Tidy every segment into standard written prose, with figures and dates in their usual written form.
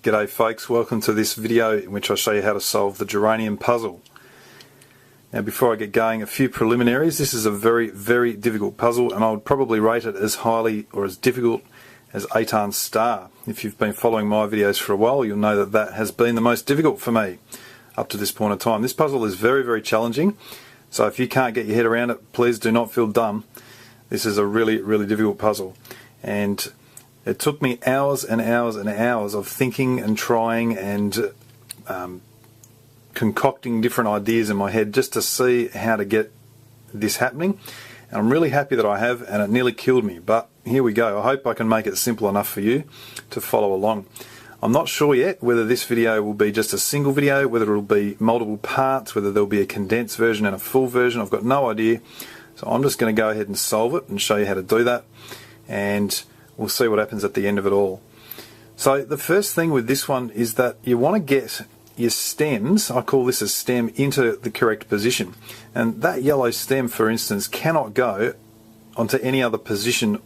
G'day folks, welcome to this video in which I show you how to solve the geranium puzzle. Now before I get going, a few preliminaries. This is a very, very difficult puzzle, and I would probably rate it as highly or as difficult as Atan's star. If you've been following my videos for a while, you'll know that that has been the most difficult for me up to this point in time. This puzzle is very, very challenging, so if you can't get your head around it, please do not feel dumb. This is a really, really difficult puzzle, and it took me hours and hours and hours of thinking and trying and concocting different ideas in my head just to see how to get this happening. And I'm really happy that I have, and it nearly killed me, but here we go. I hope I can make it simple enough for you to follow along. I'm not sure yet whether this video will be just a single video, whether it will be multiple parts, whether there'll be a condensed version and a full version. I've got no idea. So I'm just going to go ahead and solve it and show you how to do that, and we'll see what happens at the end of it all. So the first thing with this one is that you want to get your stems, I call this a stem, into the correct position. And that yellow stem, for instance, cannot go onto any other position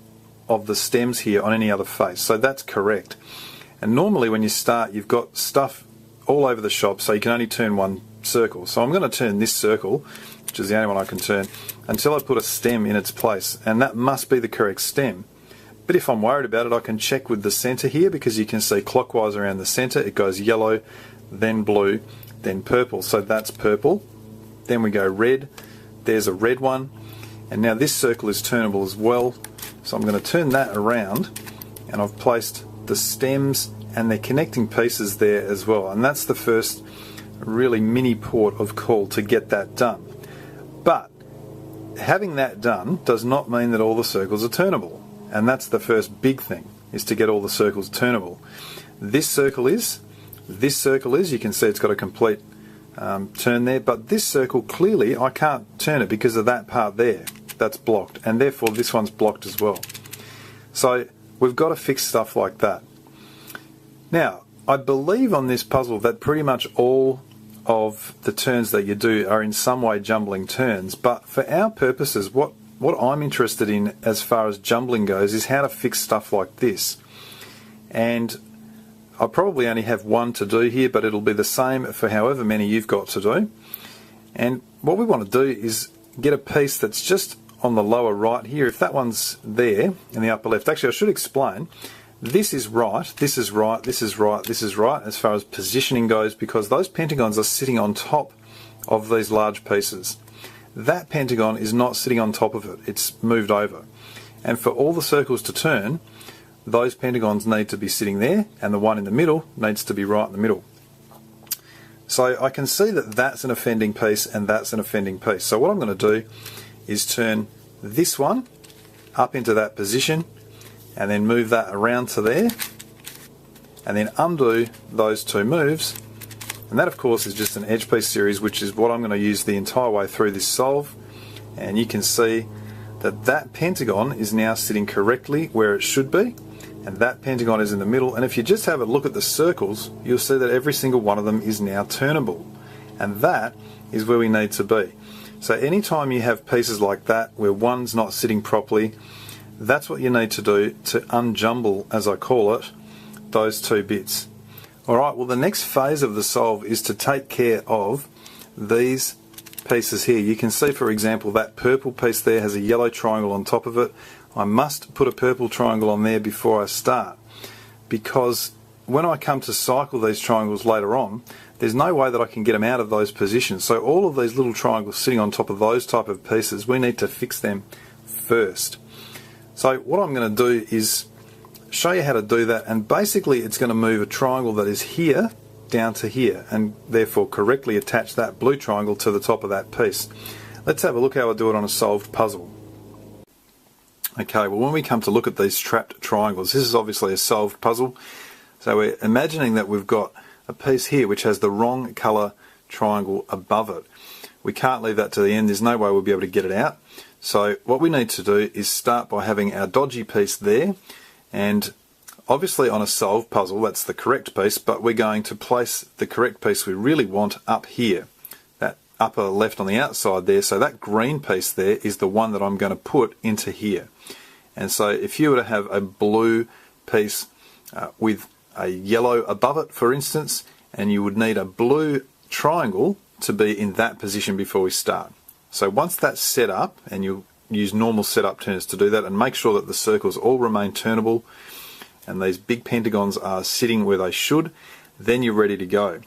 of the stems here on any other face. So that's correct. And normally when you start, you've got stuff all over the shop, so you can only turn one circle. So I'm going to turn this circle, which is the only one I can turn, until I put a stem in its place. And that must be the correct stem. But if I'm worried about it, I can check with the center here, because you can see clockwise around the center it goes yellow, then blue, then purple. So that's purple. Then we go red. There's a red one. And now this circle is turnable as well. So I'm going to turn that around, and I've placed the stems and their connecting pieces there as well. And that's the first really mini port of call to get that done. But having that done does not mean that all the circles are turnable. And that's the first big thing, is to get all the circles turnable. This circle is, you can see it's got a complete turn there, but this circle, clearly I can't turn it because of that part there. That's blocked, and therefore this one's blocked as well. So we've got to fix stuff like that. Now, I believe on this puzzle that pretty much all of the turns that you do are in some way jumbling turns, but for our purposes, what I'm interested in as far as jumbling goes is how to fix stuff like this. And I probably only have one to do here, but it'll be the same for however many you've got to do. And what we want to do is get a piece that's just on the lower right here. If that one's there in the upper left, actually I should explain, this is right, this is right, this is right, this is right as far as positioning goes, because those pentagons are sitting on top of these large pieces. That pentagon is not sitting on top of it, it's moved over. And for all the circles to turn, those pentagons need to be sitting there, and the one in the middle needs to be right in the middle. So I can see that that's an offending piece and that's an offending piece. So what I'm going to do is turn this one up into that position, and then move that around to there, and then undo those two moves. And that of course is just an edge piece series, which is what I'm going to use the entire way through this solve. And you can see that that pentagon is now sitting correctly where it should be, and that pentagon is in the middle. And if you just have a look at the circles, you'll see that every single one of them is now turnable, and that is where we need to be. So anytime you have pieces like that where one's not sitting properly, that's what you need to do to unjumble, as I call it, those two bits. Alright, well the next phase of the solve is to take care of these pieces here. You can see, for example, that purple piece there has a yellow triangle on top of it. I must put a purple triangle on there before I start, because when I come to cycle these triangles later on, there's no way that I can get them out of those positions. So all of these little triangles sitting on top of those type of pieces, we need to fix them first. So what I'm going to do is show you how to do that, and basically it's going to move a triangle that is here down to here, and therefore correctly attach that blue triangle to the top of that piece. Let's have a look how I do it on a solved puzzle. Okay, well when we come to look at these trapped triangles, this is obviously a solved puzzle. So we're imagining that we've got a piece here which has the wrong colour triangle above it. We can't leave that to the end, there's no way we'll be able to get it out. So what we need to do is start by having our dodgy piece there, and obviously on a solved puzzle that's the correct piece, but we're going to place the correct piece we really want up here, that upper left on the outside there. So that green piece there is the one that I'm going to put into here. And so if you were to have a blue piece with a yellow above it, for instance, and you would need a blue triangle to be in that position before we start. So once that's set up, and you'll use normal setup turners to do that, and make sure that the circles all remain turnable and these big pentagons are sitting where they should, then you're ready to go.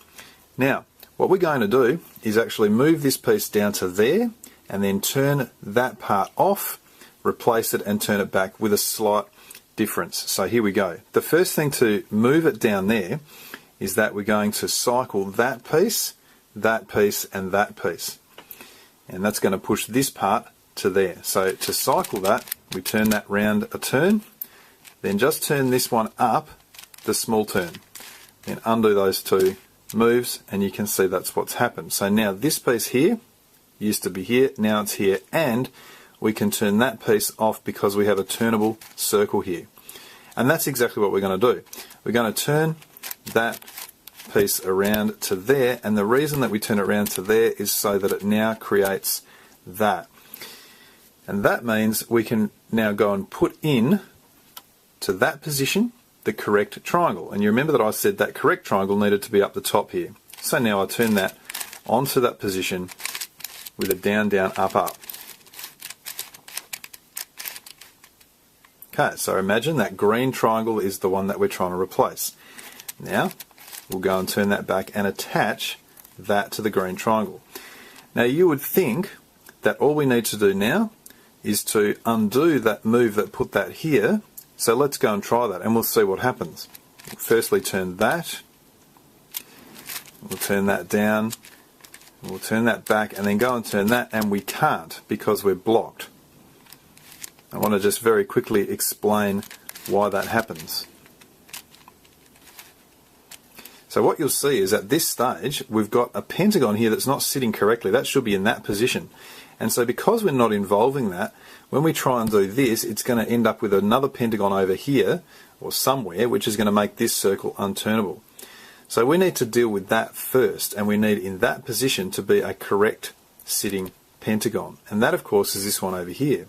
Now, what we're going to do is actually move this piece down to there and then turn that part off, replace it and turn it back with a slight difference. So here we go. The first thing to move it down there is that we're going to cycle that piece, and that piece. And that's going to push this part to there. So to cycle that, we turn that round a turn, then just turn this one up the small turn. Then undo those two moves and you can see that's what's happened. So now this piece here used to be here, now it's here, and we can turn that piece off because we have a turnable circle here. And that's exactly what we're going to do. We're going to turn that piece around to there, and the reason that we turn it around to there is so that it now creates that. And that means we can now go and put in to that position the correct triangle. And you remember that I said that correct triangle needed to be up the top here. So now I turn that onto that position with a down, down, up, up. Okay, so imagine that green triangle is the one that we're trying to replace. Now, we'll go and turn that back and attach that to the green triangle. Now you would think that all we need to do now is to undo that move that put that here. So let's go and try that and we'll see what happens. We'll firstly turn that, we'll turn that down, we'll turn that back and then go and turn that, and we can't because we're blocked. I want to just very quickly explain why that happens. So what you'll see is at this stage we've got a pentagon here that's not sitting correctly. That should be in that position. And so because we're not involving that, when we try and do this, it's going to end up with another pentagon over here or somewhere, which is going to make this circle unturnable. So we need to deal with that first, and we need in that position to be a correct sitting pentagon. And that of course is this one over here.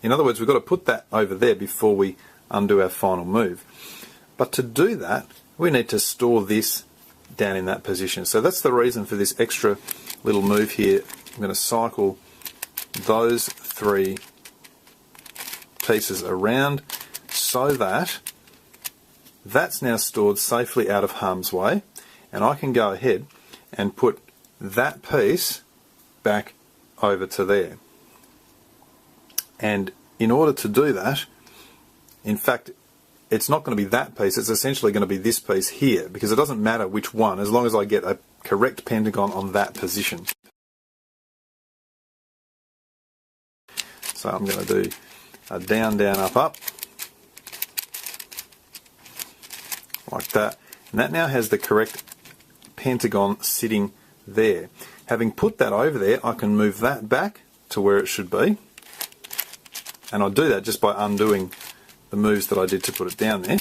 In other words, we've got to put that over there before we undo our final move. But to do that, we need to store this down in that position. So that's the reason for this extra little move here. I'm going to cycle those three pieces around so that that's now stored safely out of harm's way, and I can go ahead and put that piece back over to there. And in order to do that, in fact, it's not going to be that piece, it's essentially going to be this piece here, because it doesn't matter which one as long as I get a correct pentagon on that position. So I'm going to do a down, down, up, up, like that. And that now has the correct pentagon sitting there. Having put that over there, I can move that back to where it should be. And I'll do that just by undoing the moves that I did to put it down there.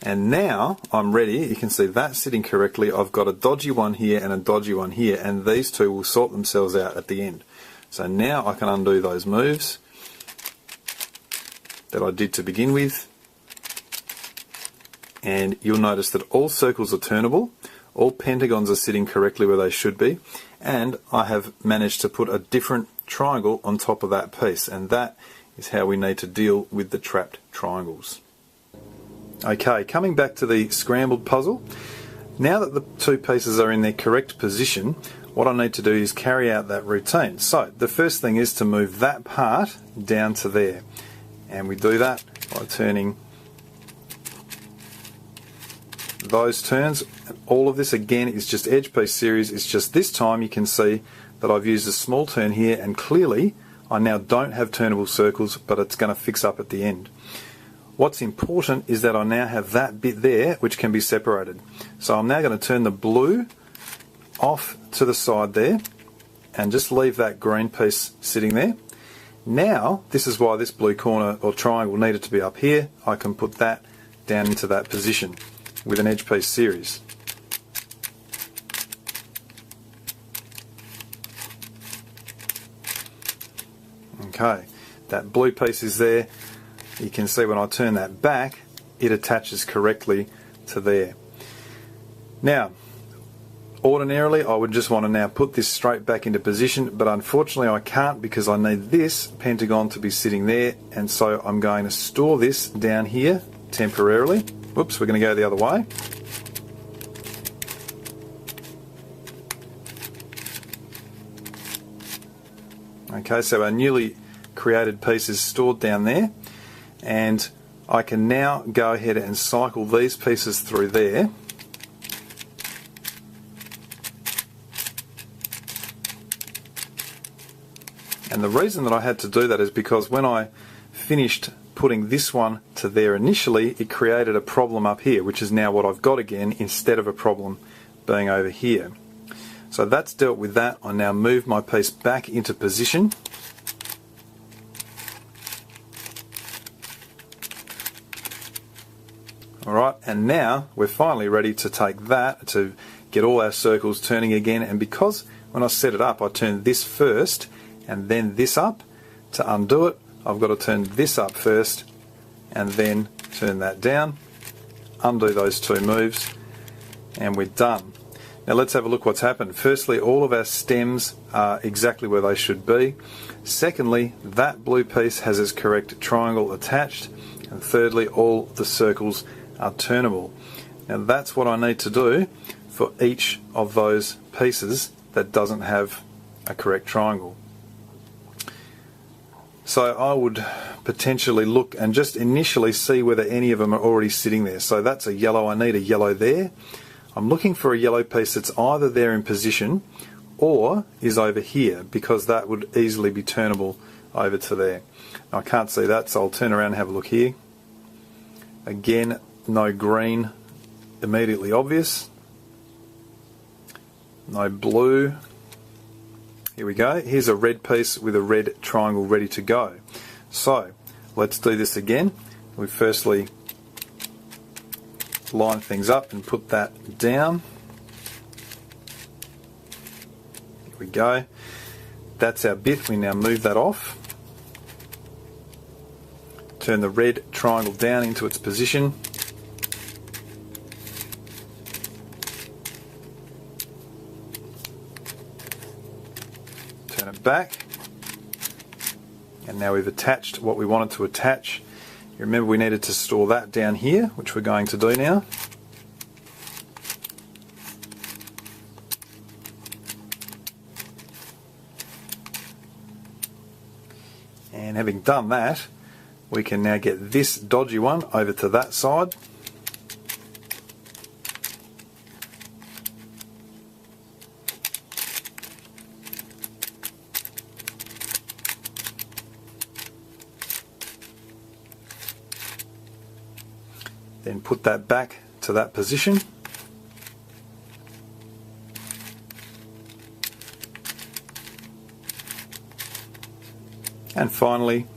And now I'm ready. You can see that sitting correctly. I've got a dodgy one here and a dodgy one here, and these two will sort themselves out at the end. So now I can undo those moves that I did to begin with, and you'll notice that all circles are turnable, all pentagons are sitting correctly where they should be, and I have managed to put a different triangle on top of that piece, and that is how we need to deal with the trapped triangles. Okay, coming back to the scrambled puzzle, now that the two pieces are in their correct position, what I need to do is carry out that routine. So the first thing is to move that part down to there, and we do that by turning those turns. All of this again is just edge piece series. It's just this time you can see that I've used a small turn here, and clearly I now don't have turnable circles, but it's going to fix up at the end. What's important is that I now have that bit there which can be separated. So I'm now going to turn the blue off to the side there and just leave that green piece sitting there. Now, this is why this blue corner or triangle needed to be up here. I can put that down into that position with an edge piece series. Okay, That blue piece is there. You can see when I turn that back, it attaches correctly to there. Now, ordinarily I would just want to now put this straight back into position, but unfortunately I can't because I need this pentagon to be sitting there, and so I'm going to store this down here temporarily. Whoops, we're going to go the other way. Okay, so our newly created piece is stored down there, and I can now go ahead and cycle these pieces through there. And the reason that I had to do that is because when I finished putting this one to there initially, it created a problem up here, which is now what I've got again, instead of a problem being over here. So that's dealt with that. I now move my piece back into position. Alright, and now we're finally ready to take that, to get all our circles turning again. And because when I set it up I turned this first and then this up, to undo it I've got to turn this up first and then turn that down, undo those two moves, and we're done. Now let's have a look what's happened. Firstly, all of our stems are exactly where they should be. Secondly, that blue piece has its correct triangle attached. And thirdly, all the circles are turnable. Now that's what I need to do for each of those pieces that doesn't have a correct triangle. So I would potentially look and just initially see whether any of them are already sitting there. So that's a yellow, I need a yellow there. I'm looking for a yellow piece that's either there in position or is over here, because that would easily be turnable over to there. Now, I can't see that, so I'll turn around and have a look here. Again, no green immediately obvious. No blue. Here we go. Here's a red piece with a red triangle ready to go. So let's do this again. We firstly line things up and put that down. Here we go. That's our bit. We now move that off. Turn the red triangle down into its position. Turn it back. And now we've attached what we wanted to attach. You remember we needed to store that down here, which we're going to do now. And having done that, we can now get this dodgy one over to that side. Then put that back to that position. And finally,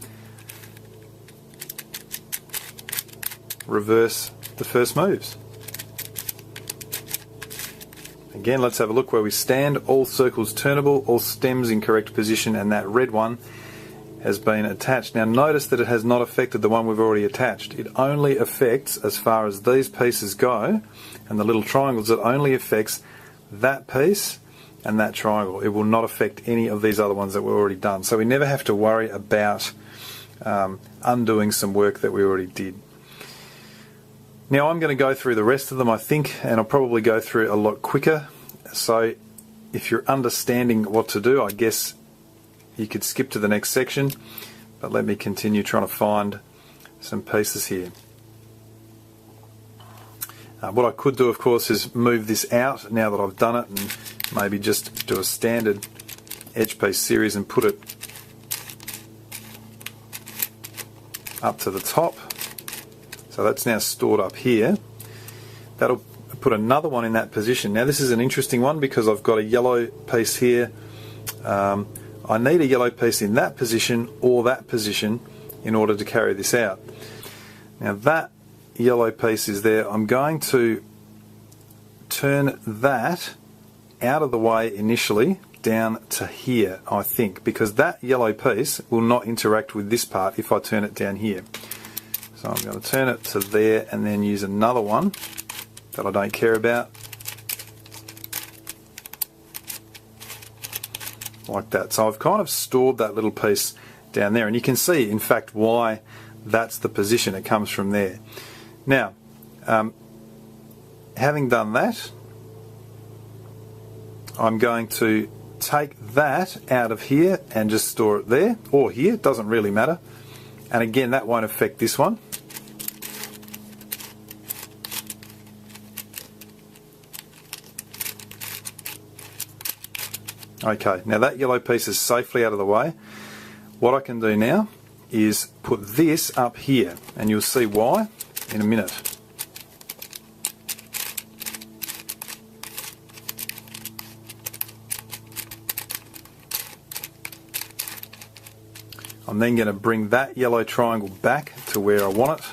reverse the first moves. Again, let's have a look where we stand. All circles turnable, all stems in correct position, and that red one has been attached. Now notice that it has not affected the one we've already attached. It only affects, as far as these pieces go, and the little triangles, it only affects that piece and that triangle. It will not affect any of these other ones that we've already done. So we never have to worry about undoing some work that we already did. Now I'm going to go through the rest of them, I think, and I'll probably go through a lot quicker. So if you're understanding what to do, I guess you could skip to the next section, but let me continue trying to find some pieces here. What I could do, of course, is move this out now that I've done it, and maybe just do a standard edge piece series and put it up to the top. So that's now stored up here. That'll put another one in that position. Now this is an interesting one because I've got a yellow piece here. I need a yellow piece in that position or that position in order to carry this out. Now that yellow piece is there. I'm going to turn that out of the way initially down to here, I think, because that yellow piece will not interact with this part if I turn it down here. So I'm going to turn it to there and then use another one that I don't care about, like that. So I've kind of stored that little piece down there, and you can see in fact why that's the position. It comes from there. Now having done that, I'm going to take that out of here and just store it there, or here, it doesn't really matter. And again, that won't affect this one. Okay, now that yellow piece is safely out of the way. What I can do now is put this up here, and you'll see why in a minute. I'm then going to bring that yellow triangle back to where I want it.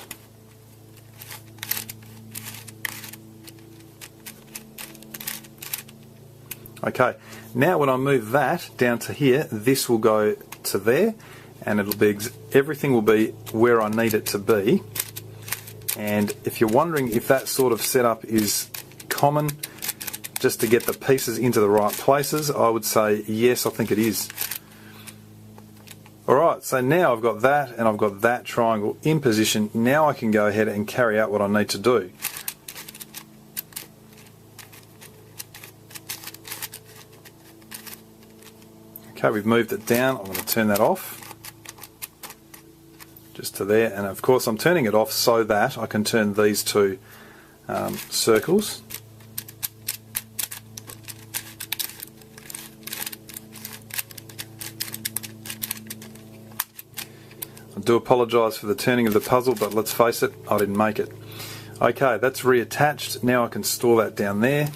Okay, now when I move that down to here, this will go to there, and it'll be everything will be where I need it to be. And if you're wondering if that sort of setup is common, just to get the pieces into the right places, I would say yes, I think it is. Alright, so now I've got that and I've got that triangle in position. Now I can go ahead and carry out what I need to do. Okay, we've moved it down. I'm going to turn that off. Just to there, and of course I'm turning it off so that I can turn these two circles. I do apologise for the turning of the puzzle, but let's face it, I didn't make it. Okay, that's reattached. Now I can store that down there.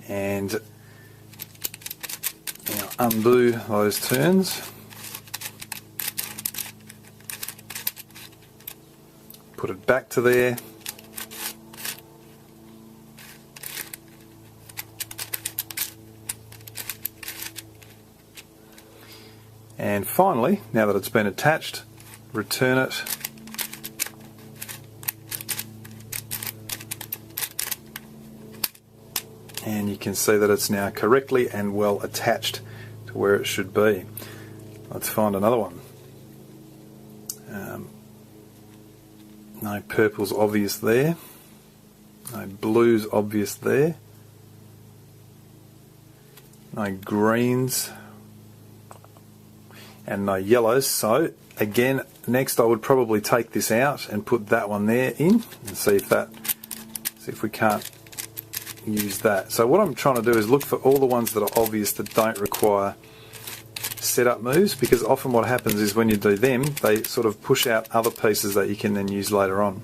And now undo those turns. Put it back to there. And finally, now that it's been attached, return it. And you can see that it's now correctly and well attached to where it should be. Let's find another one. No purple's obvious there. No blue's obvious there. No greens. And no yellows. So again, next I would probably take this out and put that one there in and see if we can't use that. So what I'm trying to do is look for all the ones that are obvious that don't require setup moves, because often what happens is when you do them, they sort of push out other pieces that you can then use later on.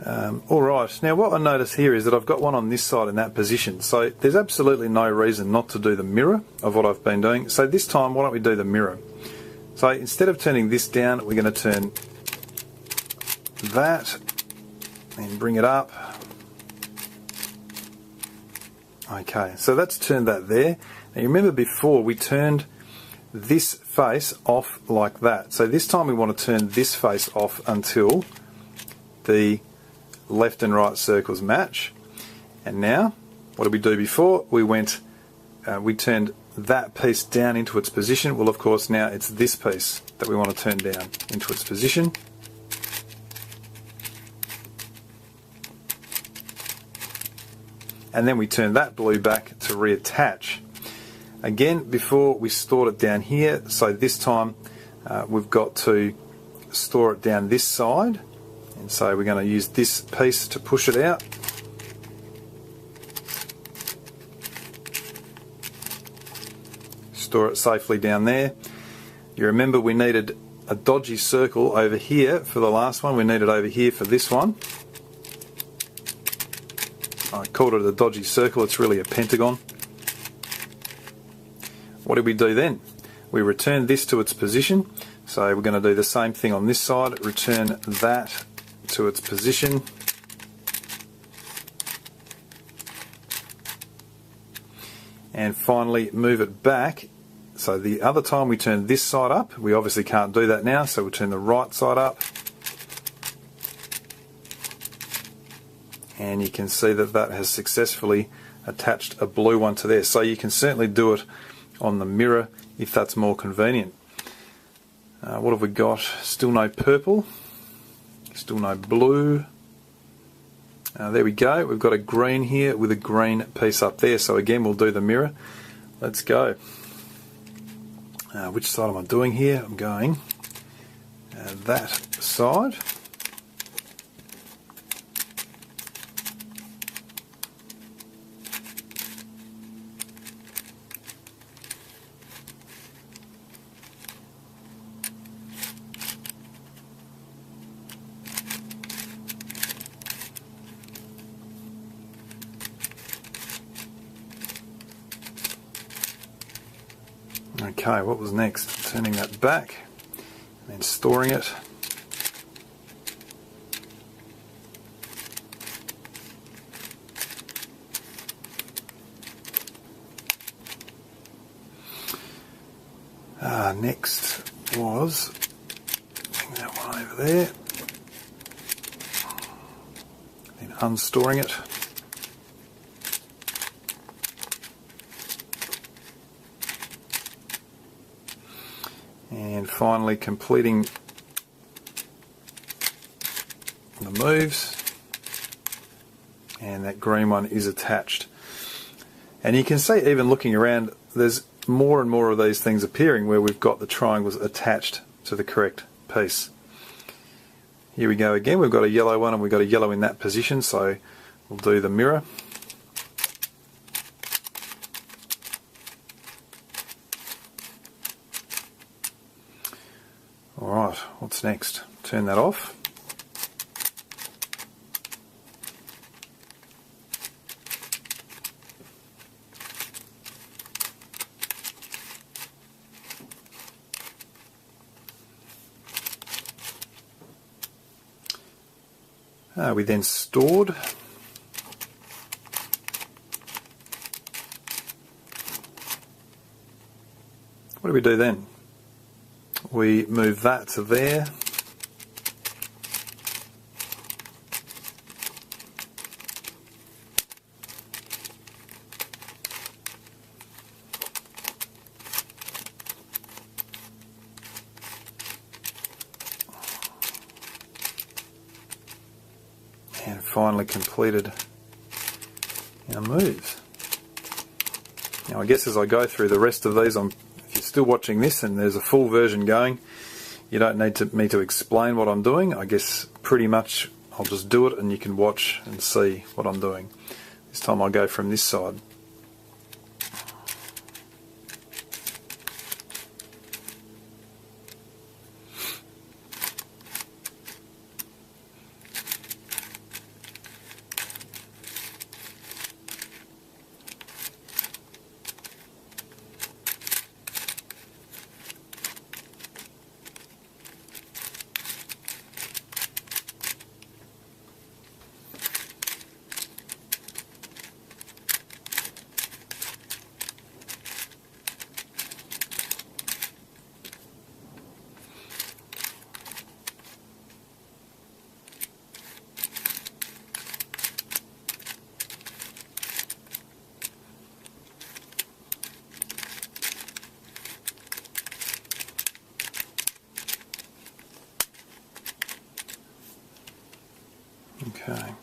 Alright, now what I notice here is that I've got one on this side in that position, so there's absolutely no reason not to do the mirror of what I've been doing. So this time, why don't we do the mirror? So instead of turning this down, we're going to turn that and bring it up. Okay, so that's turned that there. Now you remember before we turned this face off like that. So this time we want to turn this face off until the left and right circles match. And now, what did we do before? We turned that piece down into its position. Well, of course, now it's this piece that we want to turn down into its position. And then we turn that blue back to reattach. Again, before we stored it down here, so this time we've got to store it down this side. And so we're going to use this piece to push it out. Store it safely down there. You remember we needed a dodgy circle over here for the last one. We need it over here for this one. I called it a dodgy circle. It's really a pentagon. What did we do then? We returned this to its position. So we're going to do the same thing on this side, return that to its position. And finally move it back. So the other time we turn this side up, we obviously can't do that now, so we'll turn the right side up. And you can see that that has successfully attached a blue one to there. So you can certainly do it on the mirror if that's more convenient. What have we got? Still no purple, still no blue. There we go, we've got a green here with a green piece up there. So again, we'll do the mirror. Let's go. Which side am I doing here? I'm going that side. Okay, what was next? Turning that back and then storing it. Next was putting that one over there, then unstoring it. And finally completing the moves, and that green one is attached. And you can see, even looking around, there's more and more of these things appearing where we've got the triangles attached to the correct piece. Here we go again, we've got a yellow one and we've got a yellow in that position, so we'll do the mirror. Alright, what's next? Turn that off. We then stored. What do we do then? We move that to there. And finally completed our moves. Now I guess as I go through the rest of these, if you're still watching this and there's a full version going, you don't need me to explain what I'm doing. I guess pretty much I'll just do it and you can watch and see what I'm doing. This time I'll go from this side. Okay.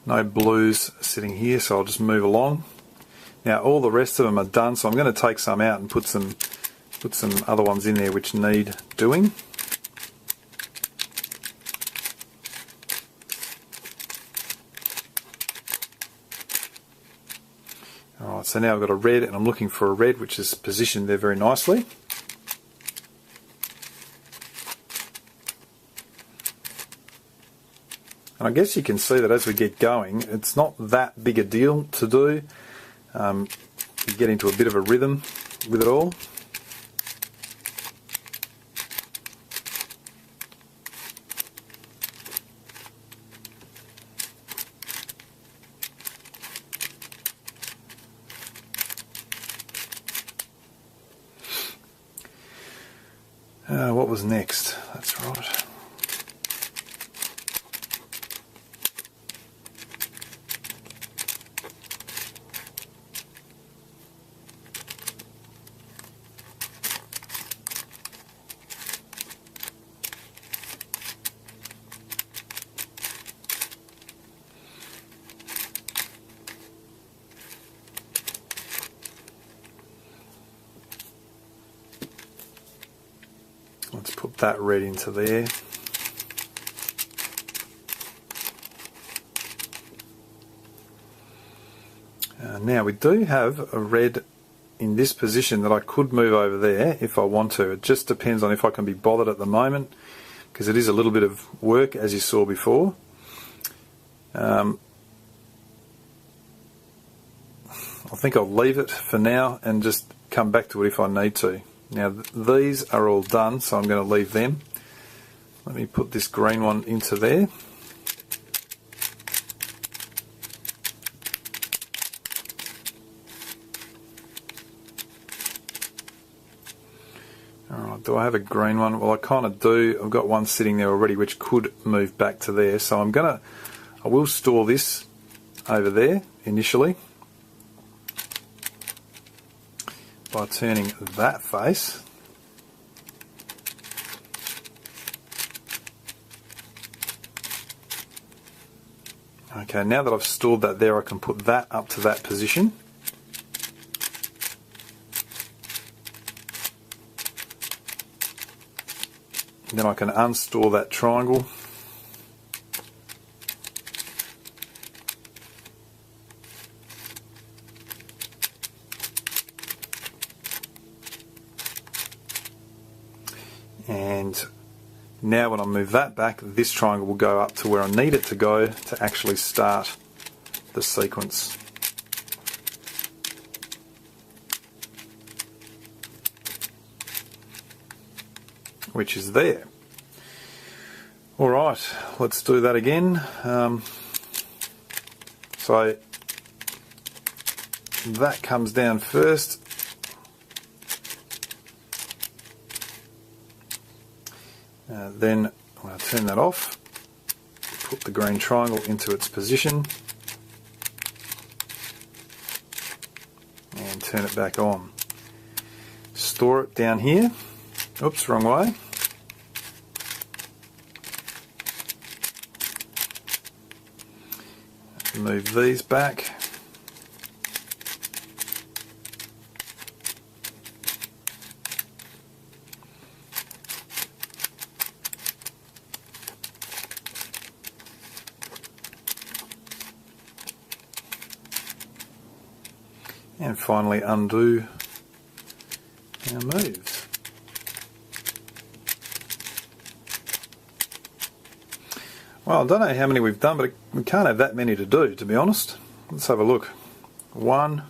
No blues sitting here, so I'll just move along. Now all the rest of them are done, so I'm going to take some out and put some other ones in there which need doing. Alright, so now I've got a red and I'm looking for a red which is positioned there very nicely. And I guess you can see that as we get going, it's not that big a deal to do. You get into a bit of a rhythm with it all. What was next? That's right. Let's put that red into there. Now we do have a red in this position that I could move over there if I want to. It just depends on if I can be bothered at the moment, because it is a little bit of work, as you saw before. I think I'll leave it for now and just come back to it if I need to. Now these are all done, so I'm going to leave them. Let me put this green one into there. Alright, do I have a green one? Well, I kind of do. I've got one sitting there already which could move back to there, so I will store this over there initially by turning that face. Okay, now that I've stored that there, I can put that up to that position. Then I can unstore that triangle. And now when I move that back, this triangle will go up to where I need it to go to actually start the sequence. Which is there. Alright, let's do that again. So that comes down first. Then I'm going to turn that off, put the green triangle into its position and turn it back on. Store it down here. Oops, wrong way. Move these back. And finally undo our moves. Well, I don't know how many we've done, but we can't have that many to do, to be honest. Let's have a look. 1,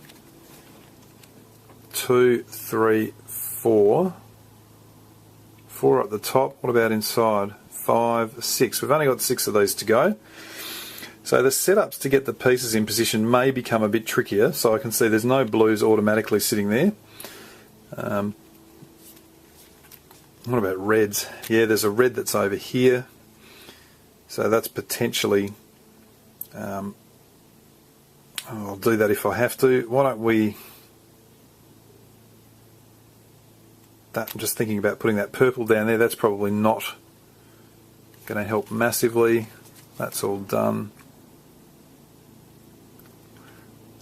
2, 3, 4. 4 at the top. What about inside? 5, 6. We've only got 6 of these to go. So the setups to get the pieces in position may become a bit trickier. So I can see there's no blues automatically sitting there. What about reds? Yeah, there's a red that's over here. So that's potentially, I'll do that if I have to. Why don't we, I'm just thinking about putting that purple down there. That's probably not going to help massively. That's all done.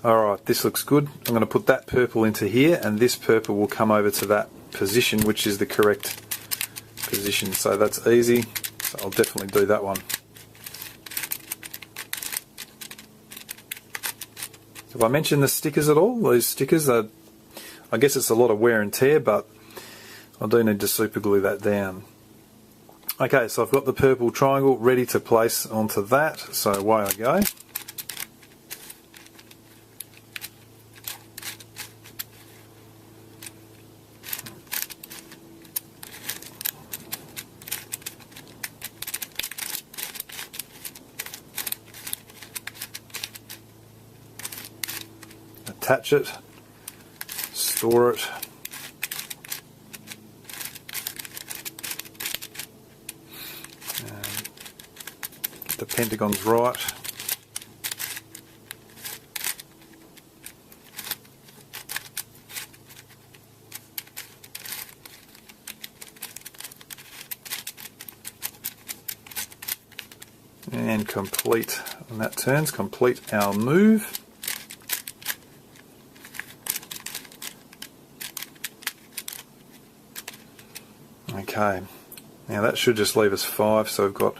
Alright, this looks good. I'm going to put that purple into here, and this purple will come over to that position, which is the correct position. So that's easy. So I'll definitely do that one. Have I mentioned the stickers at all? These stickers are, I guess it's a lot of wear and tear, but I do need to super glue that down. Okay, so I've got the purple triangle ready to place onto that, so away I go. Attach it, store it, pentagon's right. And complete, when that turns, complete our move. Okay, now that should just leave us 5, so we've got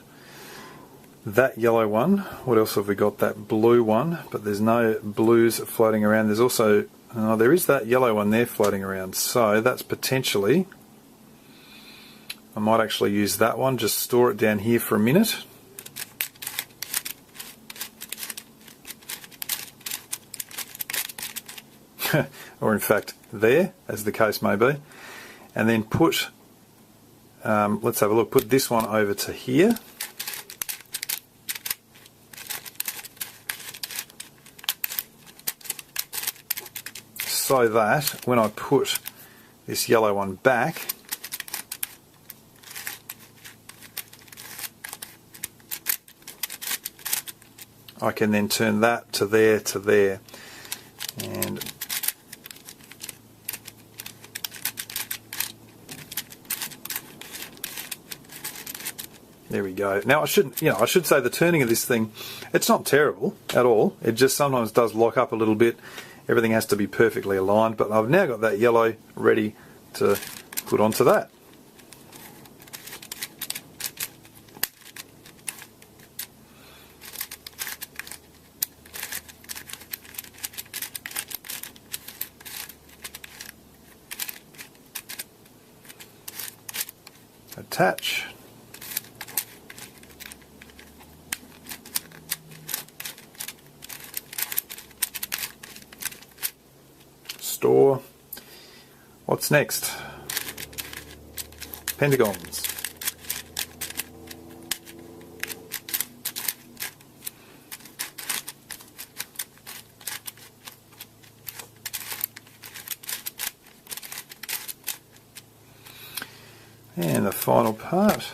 that yellow one. What else have we got? That blue one, but there's no blues floating around. There's also, there is that yellow one there floating around, so that's potentially, I might actually use that one, just store it down here for a minute. Or in fact there, as the case may be, and then put, let's have a look, put this one over to here. So that when I put this yellow one back, I can then turn that to there, and there we go. Now I should say the turning of this thing, it's not terrible at all. It just sometimes does lock up a little bit. Everything has to be perfectly aligned, but I've now got that yellow ready to put onto that. Attach. Store. What's next? Pentagons. And the final part.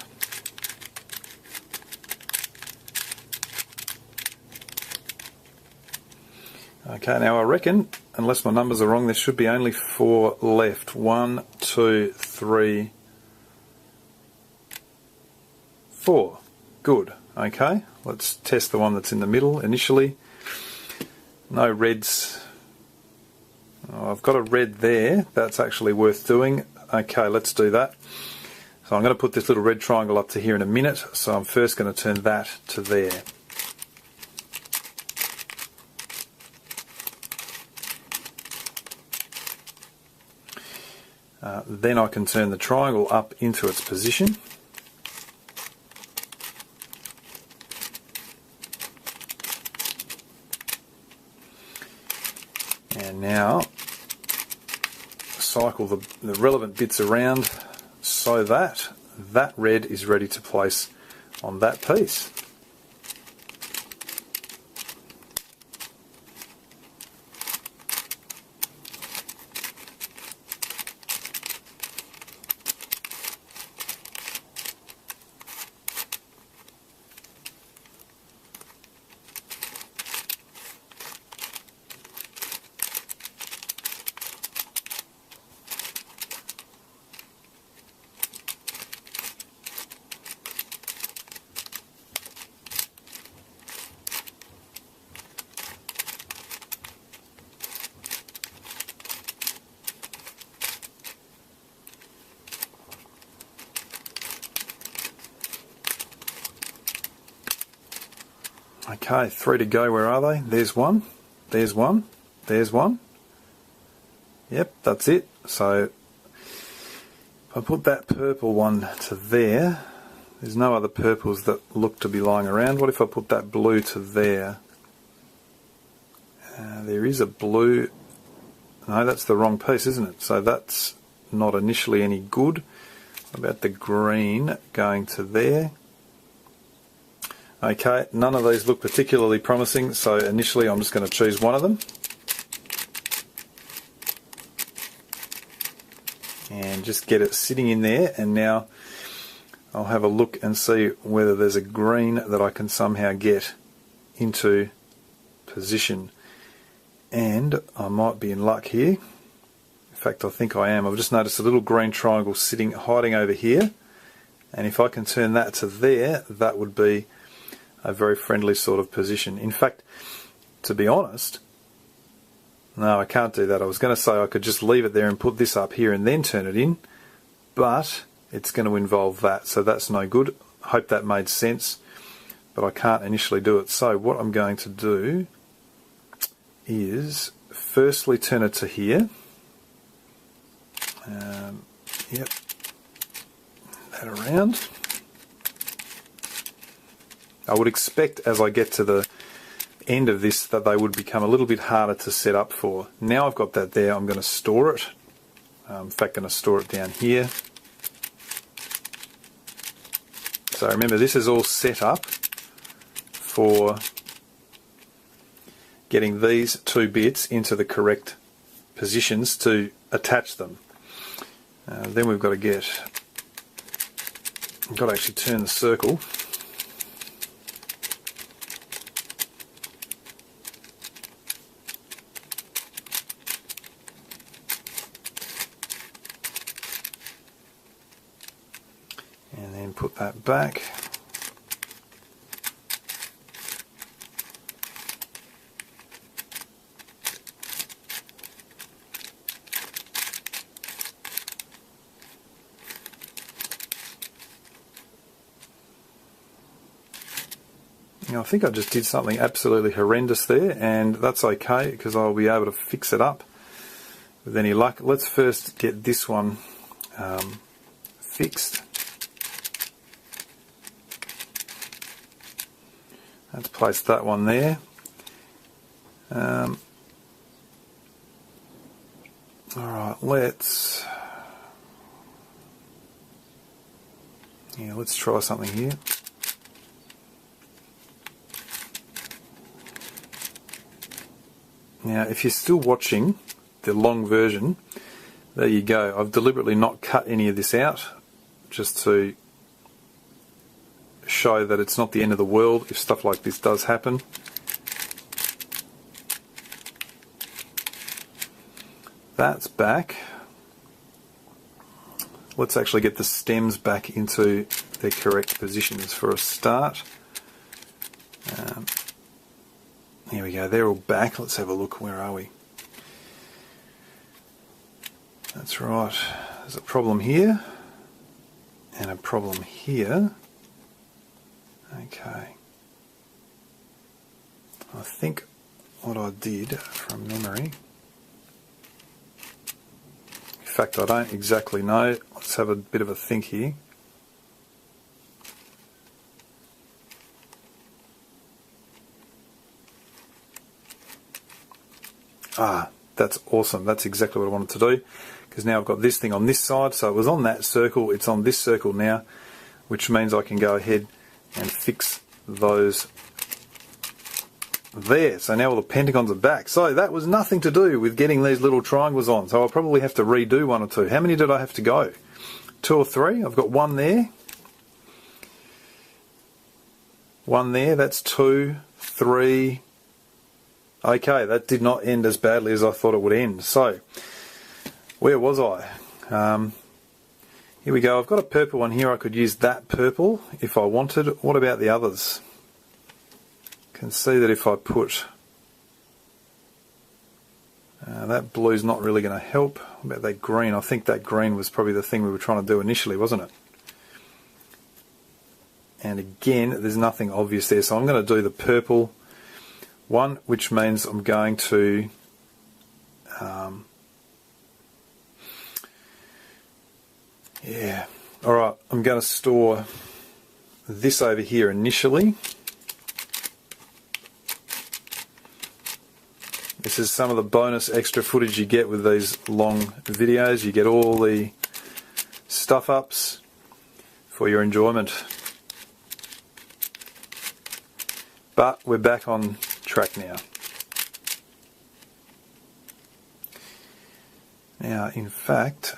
Okay, now I reckon, unless my numbers are wrong, there should be only 4 left. 1, 2, 3, 4. Good. Okay, let's test the one that's in the middle initially. No reds. Oh, I've got a red there. That's actually worth doing. Okay, let's do that. So I'm going to put this little red triangle up to here in a minute. So I'm first going to turn that to there. Then I can turn the triangle up into its position. And now cycle the relevant bits around so that that red is ready to place on that piece. Okay, 3 to go. Where are they? There's one, there's one, there's one. Yep, that's it. So if I put that purple one to there, there's no other purples that look to be lying around. What if I put that blue to there? There is a blue. No, that's the wrong piece, isn't it? So that's not initially any good. What about the green going to there? Okay, none of these look particularly promising, so initially I'm just going to choose one of them. And just get it sitting in there, and now I'll have a look and see whether there's a green that I can somehow get into position. And I might be in luck here. In fact, I think I am. I've just noticed a little green triangle hiding over here. And if I can turn that to there, that would be a very friendly sort of position. In fact, to be honest, no, I can't do that. I was going to say I could just leave it there and put this up here and then turn it in, but it's going to involve that, so that's no good. I hope that made sense, but I can't initially do it. So what I'm going to do is firstly turn it to here. Yep, that around. I would expect as I get to the end of this that they would become a little bit harder to set up for. Now I've got that there, I'm going to store it. In fact, going to store it down here. So remember, this is all set up for getting these two bits into the correct positions to attach them. Then we've got to actually turn the circle. And then put that back. Now, I think I just did something absolutely horrendous there, and that's okay because I'll be able to fix it up with any luck. Let's first get this one fixed. Let's place that one there. Alright, let's try something here. Now, if you're still watching the long version, there you go. I've deliberately not cut any of this out, just to show that it's not the end of the world if stuff like this does happen. That's back. Let's actually get the stems back into their correct positions for a start. Here we go, they're all back. Let's have a look. Where are we? That's right. There's a problem here and a problem here. Okay. I think what I did from memory, in fact I don't exactly know, let's have a bit of a think here. Ah, that's awesome. That's exactly what I wanted to do, because now I've got this thing on this side, so it was on that circle, it's on this circle now, which means I can go ahead and fix those there. So now all the pentagons are back. So that was nothing to do with getting these little triangles on, so I'll probably have to redo one or two. How many did I have to go? 2 or 3? I've got one there. One there, that's 2, 3... Okay, that did not end as badly as I thought it would end. So, where was I? Here we go. I've got a purple one here. I could use that purple if I wanted. What about the others? You can see that if I put... that blue's not really going to help. What about that green? I think that green was probably the thing we were trying to do initially, wasn't it? And again, there's nothing obvious there. So I'm going to do the purple one, which means I'm going to alright, I'm going to store this over here initially. This is some of the bonus extra footage you get with these long videos. You get all the stuff ups for your enjoyment. But we're back on track now. Now, in fact,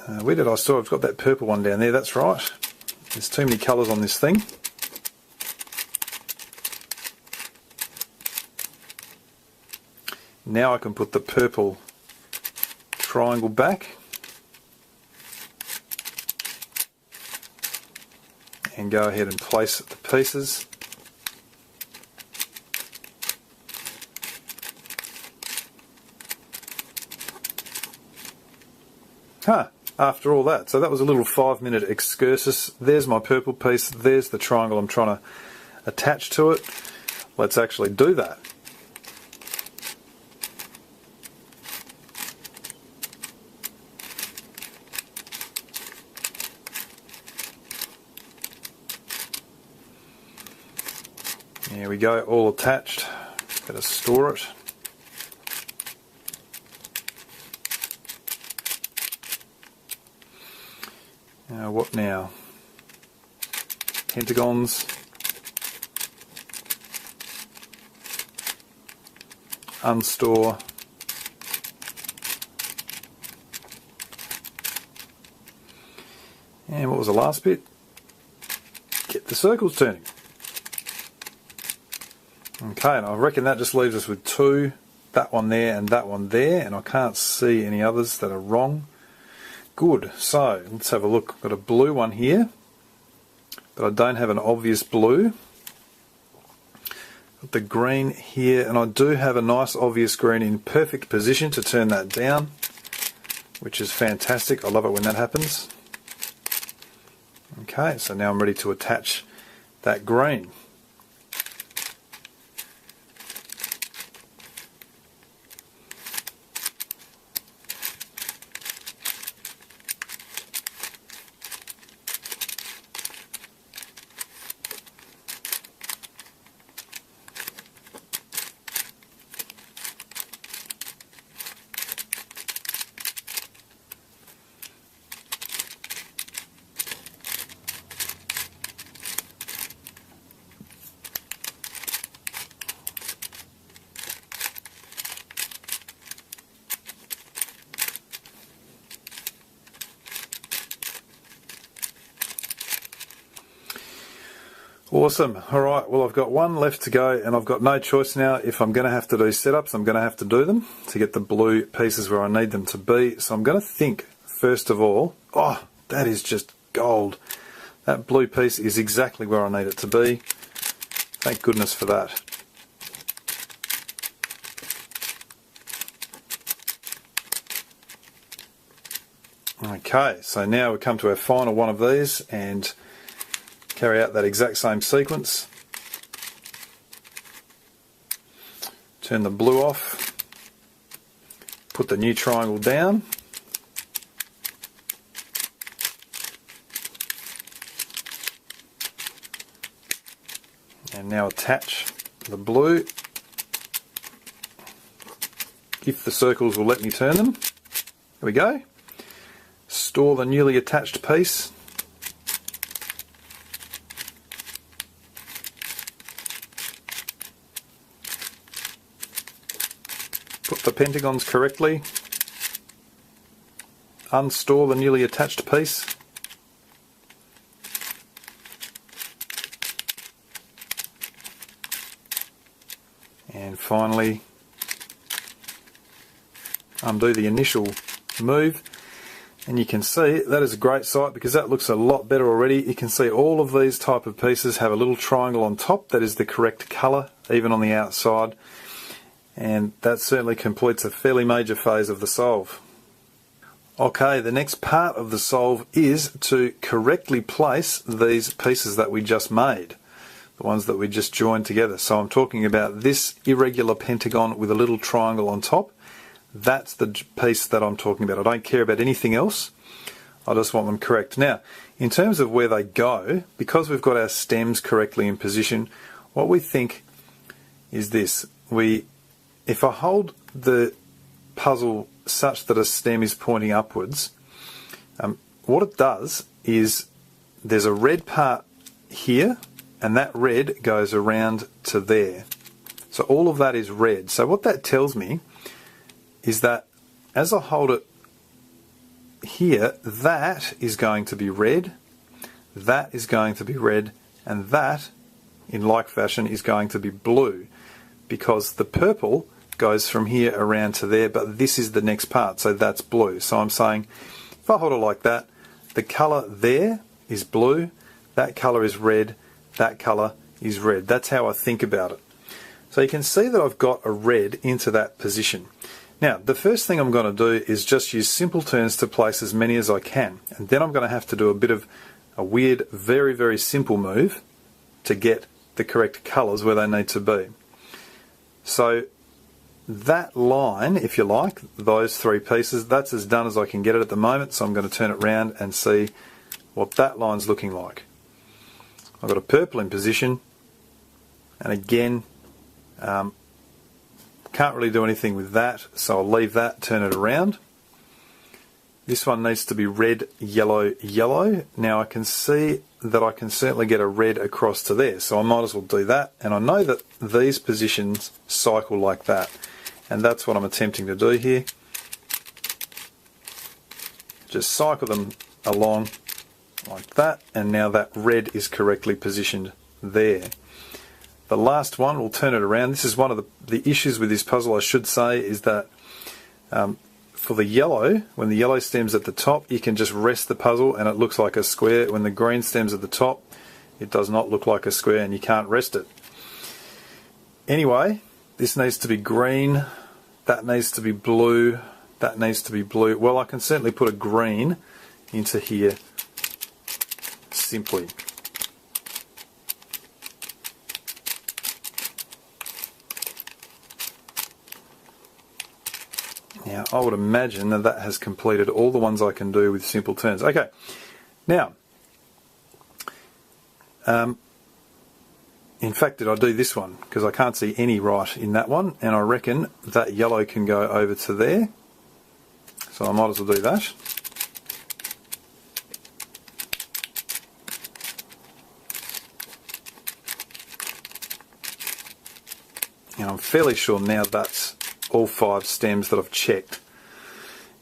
Where did I store? I've got that purple one down there, that's right. There's too many colours on this thing. Now I can put the purple triangle back and go ahead and place the pieces. After all that, so that was a little 5-minute excursus. There's my purple piece, there's the triangle I'm trying to attach to it. Let's actually do that. There we go, all attached. Better store it. What now? Pentagons. Unstore. And what was the last bit? Get the circles turning. Okay, and I reckon that just leaves us with 2, that one there and that one there, and I can't see any others that are wrong. Good, so let's have a look. I've got a blue one here, but I don't have an obvious blue. Got the green here, and I do have a nice obvious green in perfect position to turn that down, which is fantastic. I love it when that happens. Okay, so now I'm ready to attach that green. Awesome. Alright, well I've got one left to go and I've got no choice now. If I'm going to have to do setups, I'm going to have to do them to get the blue pieces where I need them to be. So I'm going to think, first of all, oh, that is just gold. That blue piece is exactly where I need it to be. Thank goodness for that. Okay, so now we come to our final one of these and carry out that exact same sequence. Turn the blue off, put the new triangle down, and now attach the blue, if the circles will let me turn them. There we go. Store the newly attached piece. Put the pentagons correctly. Unstore the newly attached piece. And finally, undo the initial move. And you can see that is a great sight because that looks a lot better already. You can see all of these type of pieces have a little triangle on top that is the correct colour, even on the outside. And that certainly completes a fairly major phase of the solve. Okay, the next part of the solve is to correctly place these pieces that we just made, the ones that we just joined together. So I'm talking about this irregular pentagon with a little triangle on top. That's the piece that I'm talking about. I don't care about anything else. I just want them correct. Now, in terms of where they go, because we've got our stems correctly in position, what we think is this. If I hold the puzzle such that a stem is pointing upwards, what it does is there's a red part here, and that red goes around to there. So all of that is red. So what that tells me is that as I hold it here, that is going to be red, that is going to be red, and that, in like fashion, is going to be blue, because the purple goes from here around to there, but this is the next part, so that's blue. So I'm saying, if I hold it like that, the colour there is blue, that colour is red, that colour is red. That's how I think about it. So you can see that I've got a red into that position. Now, the first thing I'm going to do is just use simple turns to place as many as I can, and then I'm going to have to do a bit of a weird, very, very simple move to get the correct colours where they need to be. So that line, if you like, those three pieces, that's as done as I can get it at the moment, so I'm going to turn it round and see what that line's looking like. I've got a purple in position, and again, can't really do anything with that, so I'll leave that, turn it around. This one needs to be red, yellow, yellow. Now I can see that I can certainly get a red across to there, so I might as well do that. And I know that these positions cycle like that, and that's what I'm attempting to do here. Just cycle them along like that, and now that red is correctly positioned there. The last one, we'll turn it around. This is one of the issues with this puzzle, I should say, is that for the yellow, when the yellow stem's at the top, you can just rest the puzzle and it looks like a square. When the green stem's at the top, it does not look like a square and you can't rest it. Anyway, this needs to be green, that needs to be blue, that needs to be blue. Well, I can certainly put a green into here simply. Now, I would imagine that that has completed all the ones I can do with simple turns. Okay, now, in fact, did I do this one? Because I can't see any right in that one, and I reckon that yellow can go over to there. So I might as well do that. And I'm fairly sure now that's all 5 stems that I've checked.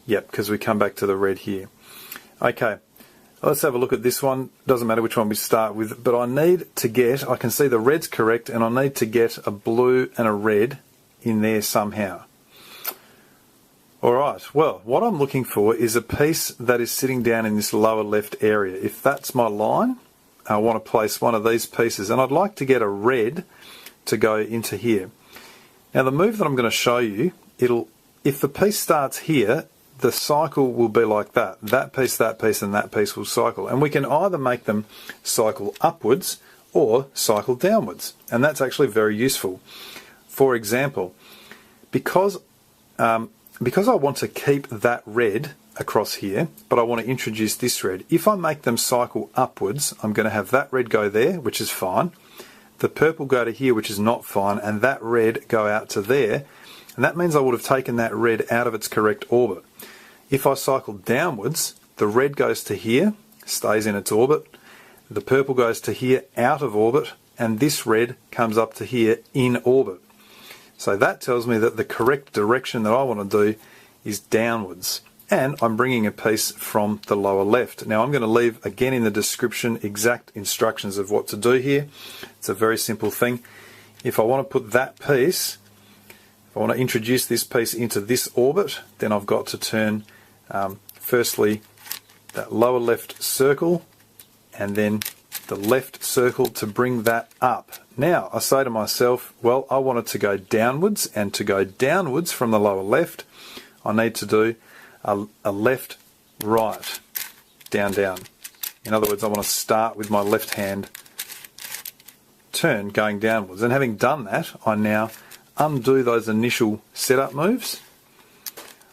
Yep, because we come back to the red here. Okay, let's have a look at this one. Doesn't matter which one we start with, but I need to get, I can see the red's correct, and I need to get a blue and a red in there somehow. Alright, well, what I'm looking for is a piece that is sitting down in this lower left area. If that's my line, I want to place one of these pieces, and I'd like to get a red to go into here. Now the move that I'm going to show you, if the piece starts here, the cycle will be like that. That piece, and that piece will cycle. And we can either make them cycle upwards or cycle downwards. And that's actually very useful. For example, because I want to keep that red across here, but I want to introduce this red, if I make them cycle upwards, I'm going to have that red go there, which is fine. The purple go to here, which is not fine, and that red go out to there, and that means I would have taken that red out of its correct orbit. If I cycle downwards, the red goes to here, stays in its orbit, the purple goes to here, out of orbit, and this red comes up to here, in orbit. So that tells me that the correct direction that I want to do is downwards. And I'm bringing a piece from the lower left. Now I'm going to leave again in the description exact instructions of what to do here. It's a very simple thing. If I want to put that piece, if I want to introduce this piece into this orbit, then I've got to turn firstly that lower left circle and then the left circle to bring that up. Now I say to myself, well, I want it to go downwards, and to go downwards from the lower left, I need to do a left, right, down, down. In other words, I want to start with my left hand turn going downwards. And having done that, I now undo those initial setup moves.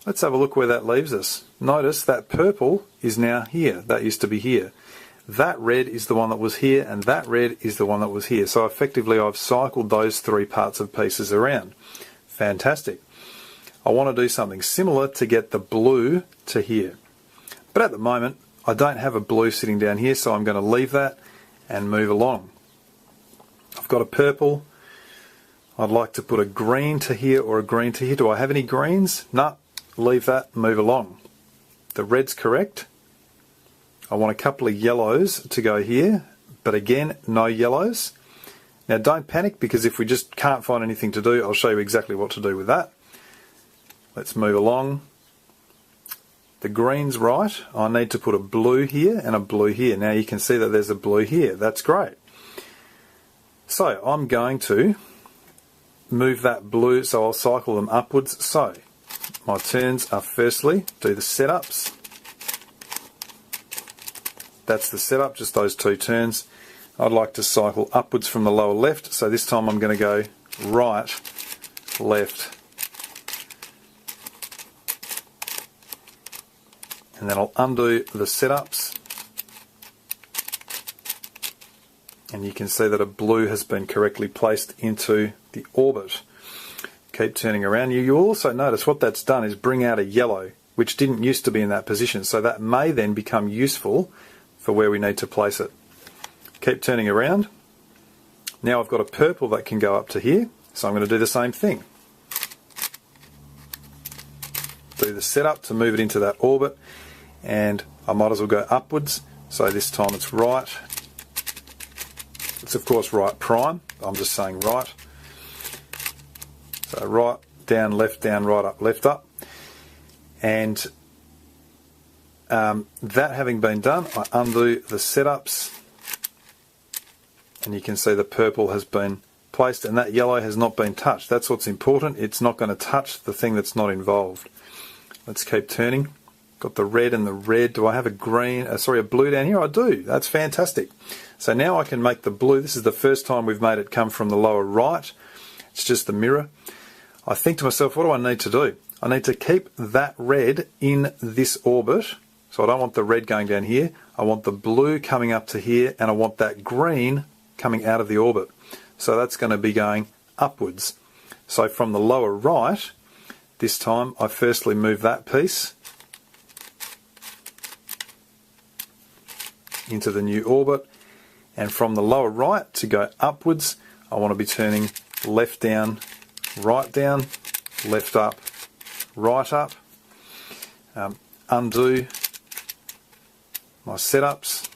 Let's have a look where that leaves us. Notice that purple is now here. That used to be here. That red is the one that was here, and that red is the one that was here. So effectively I've cycled those 3 parts of pieces around. Fantastic. I want to do something similar to get the blue to here. But at the moment, I don't have a blue sitting down here, so I'm going to leave that and move along. I've got a purple. I'd like to put a green to here or a green to here. Do I have any greens? No. Leave that, move along. The red's correct. I want a couple of yellows to go here, but again, no yellows. Now don't panic, because if we just can't find anything to do, I'll show you exactly what to do with that. Let's move along. The green's right. I need to put a blue here and a blue here. Now you can see that there's a blue here. That's great. So I'm going to move that blue, so I'll cycle them upwards. So my turns are, firstly, do the setups. That's the setup, just those 2 turns. I'd like to cycle upwards from the lower left, so this time I'm going to go right, left, and then I'll undo the setups, and you can see that a blue has been correctly placed into the orbit. Keep turning around. You also notice what that's done is bring out a yellow, which didn't used to be in that position, so that may then become useful for where we need to place it. Keep turning around. Now I've got a purple that can go up to here, so I'm going to do the same thing. Do the setup to move it into that orbit, and I might as well go upwards, so this time it's right. It's of course right prime, I'm just saying right. So right, down, right up, left up. And that having been done, I undo the setups, and you can see the purple has been placed and that yellow has not been touched. That's what's important. It's not going to touch the thing that's not involved. Let's keep turning. Got the red and the red. Do I have a green? A blue down here? I do. That's fantastic. So now I can make the blue. This is the first time we've made it come from the lower right. It's just the mirror. I think to myself, what do I need to do? I need to keep that red in this orbit. So I don't want the red going down here. I want the blue coming up to here, and I want that green coming out of the orbit. So that's going to be going upwards. So from the lower right, this time I firstly move that piece into the new orbit, and from the lower right to go upwards, I want to be turning left down, left up, right up, undo my setups,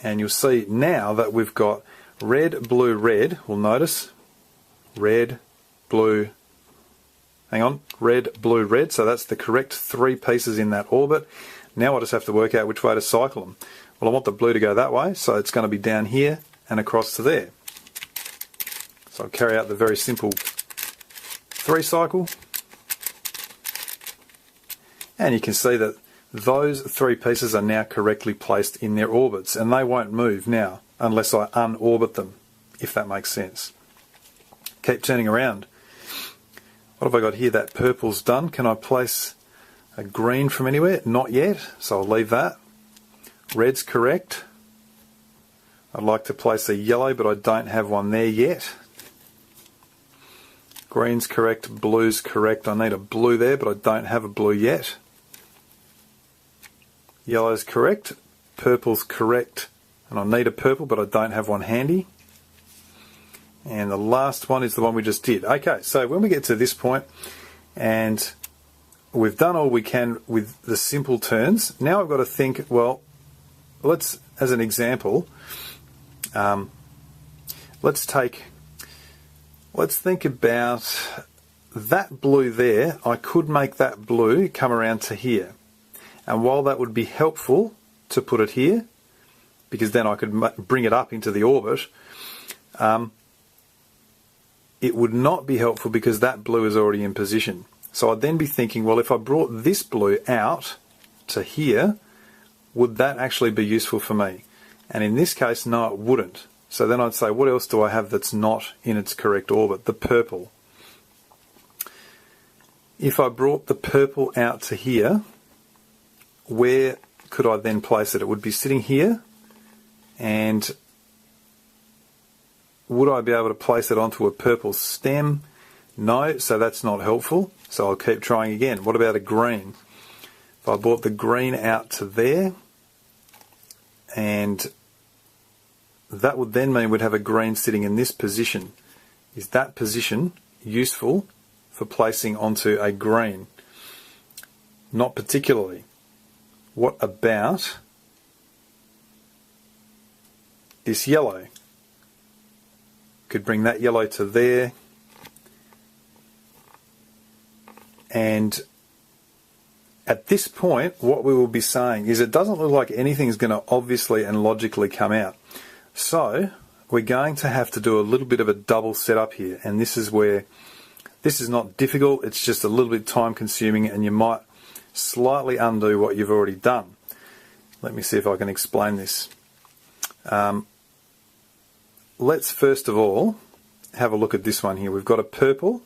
and you'll see now that we've got red, blue, red. We'll notice red, blue, red, blue, red. So that's the correct 3 pieces in that orbit. Now I just have to work out which way to cycle them. Well, I want the blue to go that way, so it's going to be down here and across to there. So I'll carry out the very simple 3 cycle, and you can see that those 3 pieces are now correctly placed in their orbits, and they won't move now unless I unorbit them, if that makes sense. Keep turning around. What have I got here? That purple's done. Can I place a green from anywhere? Not yet, so I'll leave that. Red's correct. I'd like to place a yellow, but I don't have one there yet. Green's correct, blue's correct. I need a blue there, but I don't have a blue yet. Yellow's correct, purple's correct, and I need a purple, but I don't have one handy. And the last one is the one we just did. Okay, so when we get to this point, and we've done all we can with the simple turns, now I've got to think, well, let's, as an example, let's think about that blue there. I could make that blue come around to here. And while that would be helpful to put it here, because then I could bring it up into the orbit, it would not be helpful because that blue is already in position. So I'd then be thinking, well, if I brought this blue out to here, would that actually be useful for me? And in this case, no, it wouldn't. So then I'd say, what else do I have that's not in its correct orbit? The purple. If I brought the purple out to here, where could I then place it? It would be sitting here, and would I be able to place it onto a purple stem? No, so that's not helpful. So I'll keep trying again. What about a green? If I brought the green out to there, and that would then mean we'd have a green sitting in this position. Is that position useful for placing onto a green? Not particularly. What about this yellow? Could bring that yellow to there. And at this point, what we will be saying is it doesn't look like anything's going to obviously and logically come out. So we're going to have to do a little bit of a double setup here. And this is where, this is not difficult, it's just a little bit time consuming, and you might slightly undo what you've already done. Let me see if I can explain this. Let's first of all have a look at this one here. We've got a purple.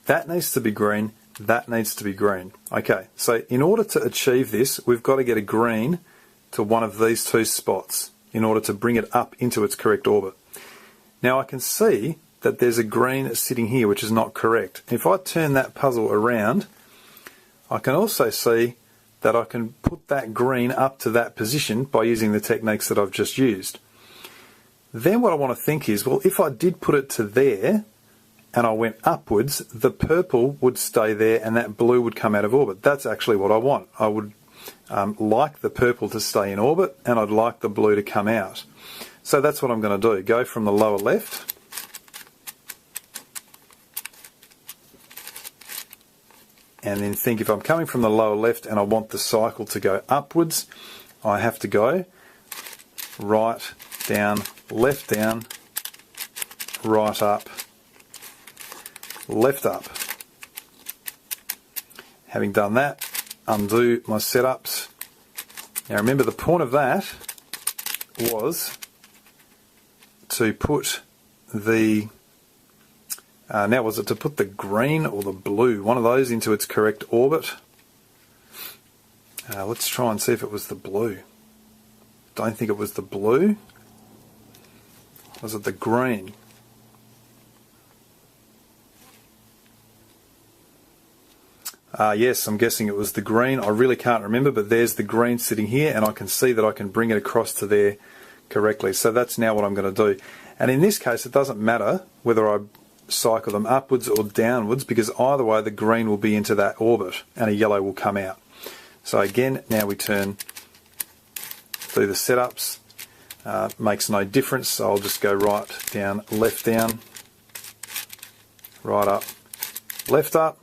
That needs to be green. That needs to be green. Okay, so in order to achieve this, we've got to get a green to one of these two spots in order to bring it up into its correct orbit. Now I can see that there's a green sitting here which is not correct. If I turn that puzzle around, I can also see that I can put that green up to that position by using the techniques that I've just used. Then what I want to think is, well, if I did put it to there and I went upwards, the purple would stay there and that blue would come out of orbit. That's actually what I want. I would like the purple to stay in orbit and I'd like the blue to come out. So that's what I'm going to do. Go from the lower left. And then think, if I'm coming from the lower left and I want the cycle to go upwards, I have to go right, down, right up, left up. Having done that, undo my setups. Now remember, the point of that was to put the now was it to put the green or the blue, one of those, into its correct orbit. Let's try and see if it was the blue. Don't think it was the blue. Was it the green? Yes, I'm guessing it was the green. I really can't remember, but there's the green sitting here, and I can see that I can bring it across to there correctly. So that's now what I'm going to do. And in this case, it doesn't matter whether I cycle them upwards or downwards, because either way the green will be into that orbit and a yellow will come out. So again, now we turn through the setups. Makes no difference, so I'll just go right down, right up, left up.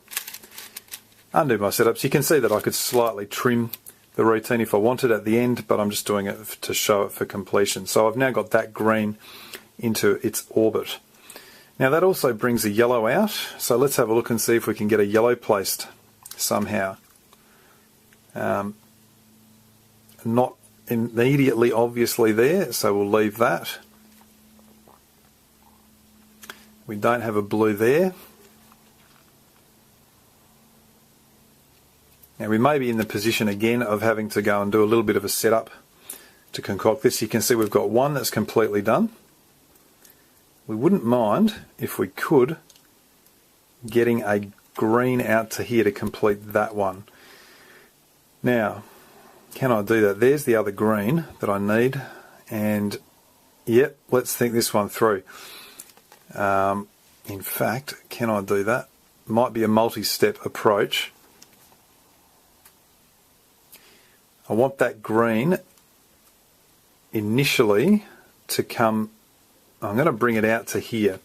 Undo my setups. You can see that I could slightly trim the routine if I wanted at the end, but I'm just doing it to show it for completion. So I've now got that green into its orbit. Now that also brings a yellow out, so let's have a look and see if we can get a yellow placed somehow. Not immediately obviously there, so we'll leave that. We don't have a blue there. Now we may be in the position again of having to go and do a little bit of a setup to concoct this. You can see we've got one that's completely done. We wouldn't mind, if we could, getting a green out to here to complete that one. Now, can I do that? There's the other green that I need, and yep, let's think this one through. In fact, can I do that? Might be a multi-step approach. I want that green initially to come, I'm going to bring it out to here.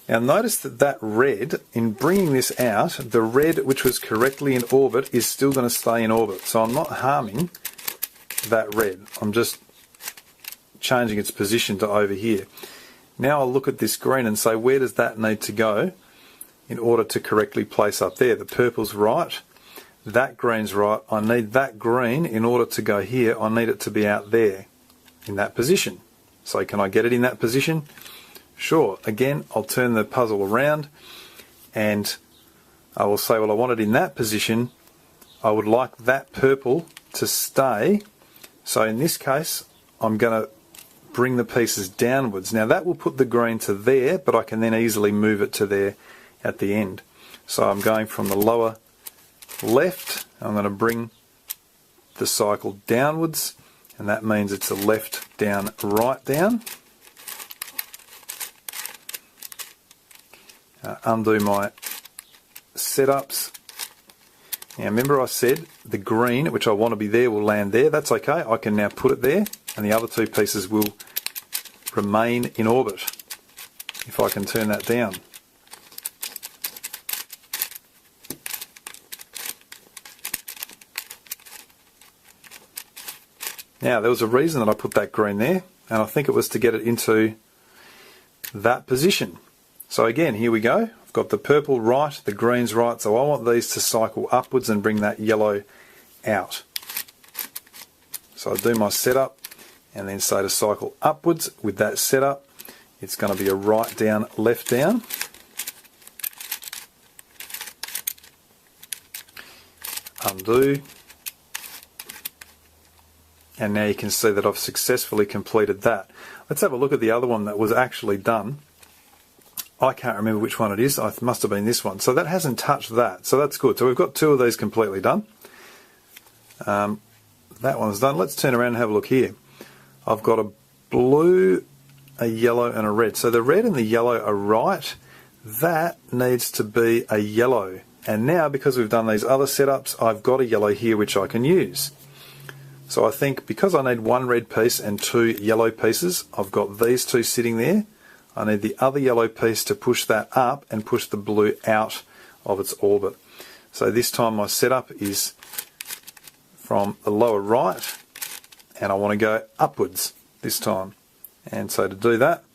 Now notice that that red, in bringing this out, the red which was correctly in orbit is still going to stay in orbit. So I'm not harming that red, I'm just changing its position to over here. Now I'll look at this green and say, where does that need to go in order to correctly place up there? The purple's right, that green's right, I need that green in order to go here, I need it to be out there in that position. So can I get it in that position? Sure. Again, I'll turn the puzzle around and I will say, well, I want it in that position. I would like that purple to stay. So in this case, I'm going to bring the pieces downwards. Now that will put the green to there, but I can then easily move it to there at the end. So I'm going from the lower left, I'm going to bring the cycle downwards, and that means it's a left down, right down. Undo my setups, Now remember I said the green, which I want to be there, will land there. That's okay. I can now put it there, and the other two pieces will remain in orbit if I can turn that down. Now there was a reason that I put that green there, and I think it was to get it into that position. So again, here we go. I've got the purple right, the green's right, so I want these to cycle upwards and bring that yellow out. So I do my setup and then say to cycle upwards with that setup. It's going to be a right down, left down. Undo. And now you can see that I've successfully completed that. Let's have a look at the other one that was actually done. I can't remember which one it is. It must have been this one. So that hasn't touched that. So that's good. So we've got two of these completely done. That one's done. Let's turn around and have a look here. I've got a blue, a yellow and a red. So the red and the yellow are right. That needs to be a yellow. And now because we've done these other setups, I've got a yellow here which I can use. So I think because I need one red piece and two yellow pieces, I've got these two sitting there. I need the other yellow piece to push that up and push the blue out of its orbit. So this time my setup is from the lower right, and I want to go upwards this time. And so to do that,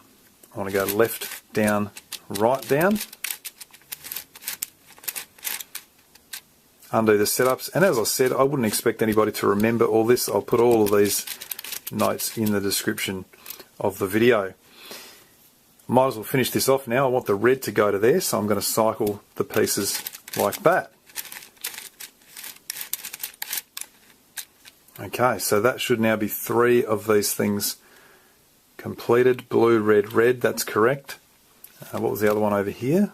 I want to go left, down, right, down. Undo the setups, and as I said, I wouldn't expect anybody to remember all this. I'll put all of these notes in the description of the video. Might as well finish this off now. I want the red to go to there, so I'm going to cycle the pieces like that. Okay, so that should now be 3 of these things completed. Blue, red, red, that's correct. What was the other one over here?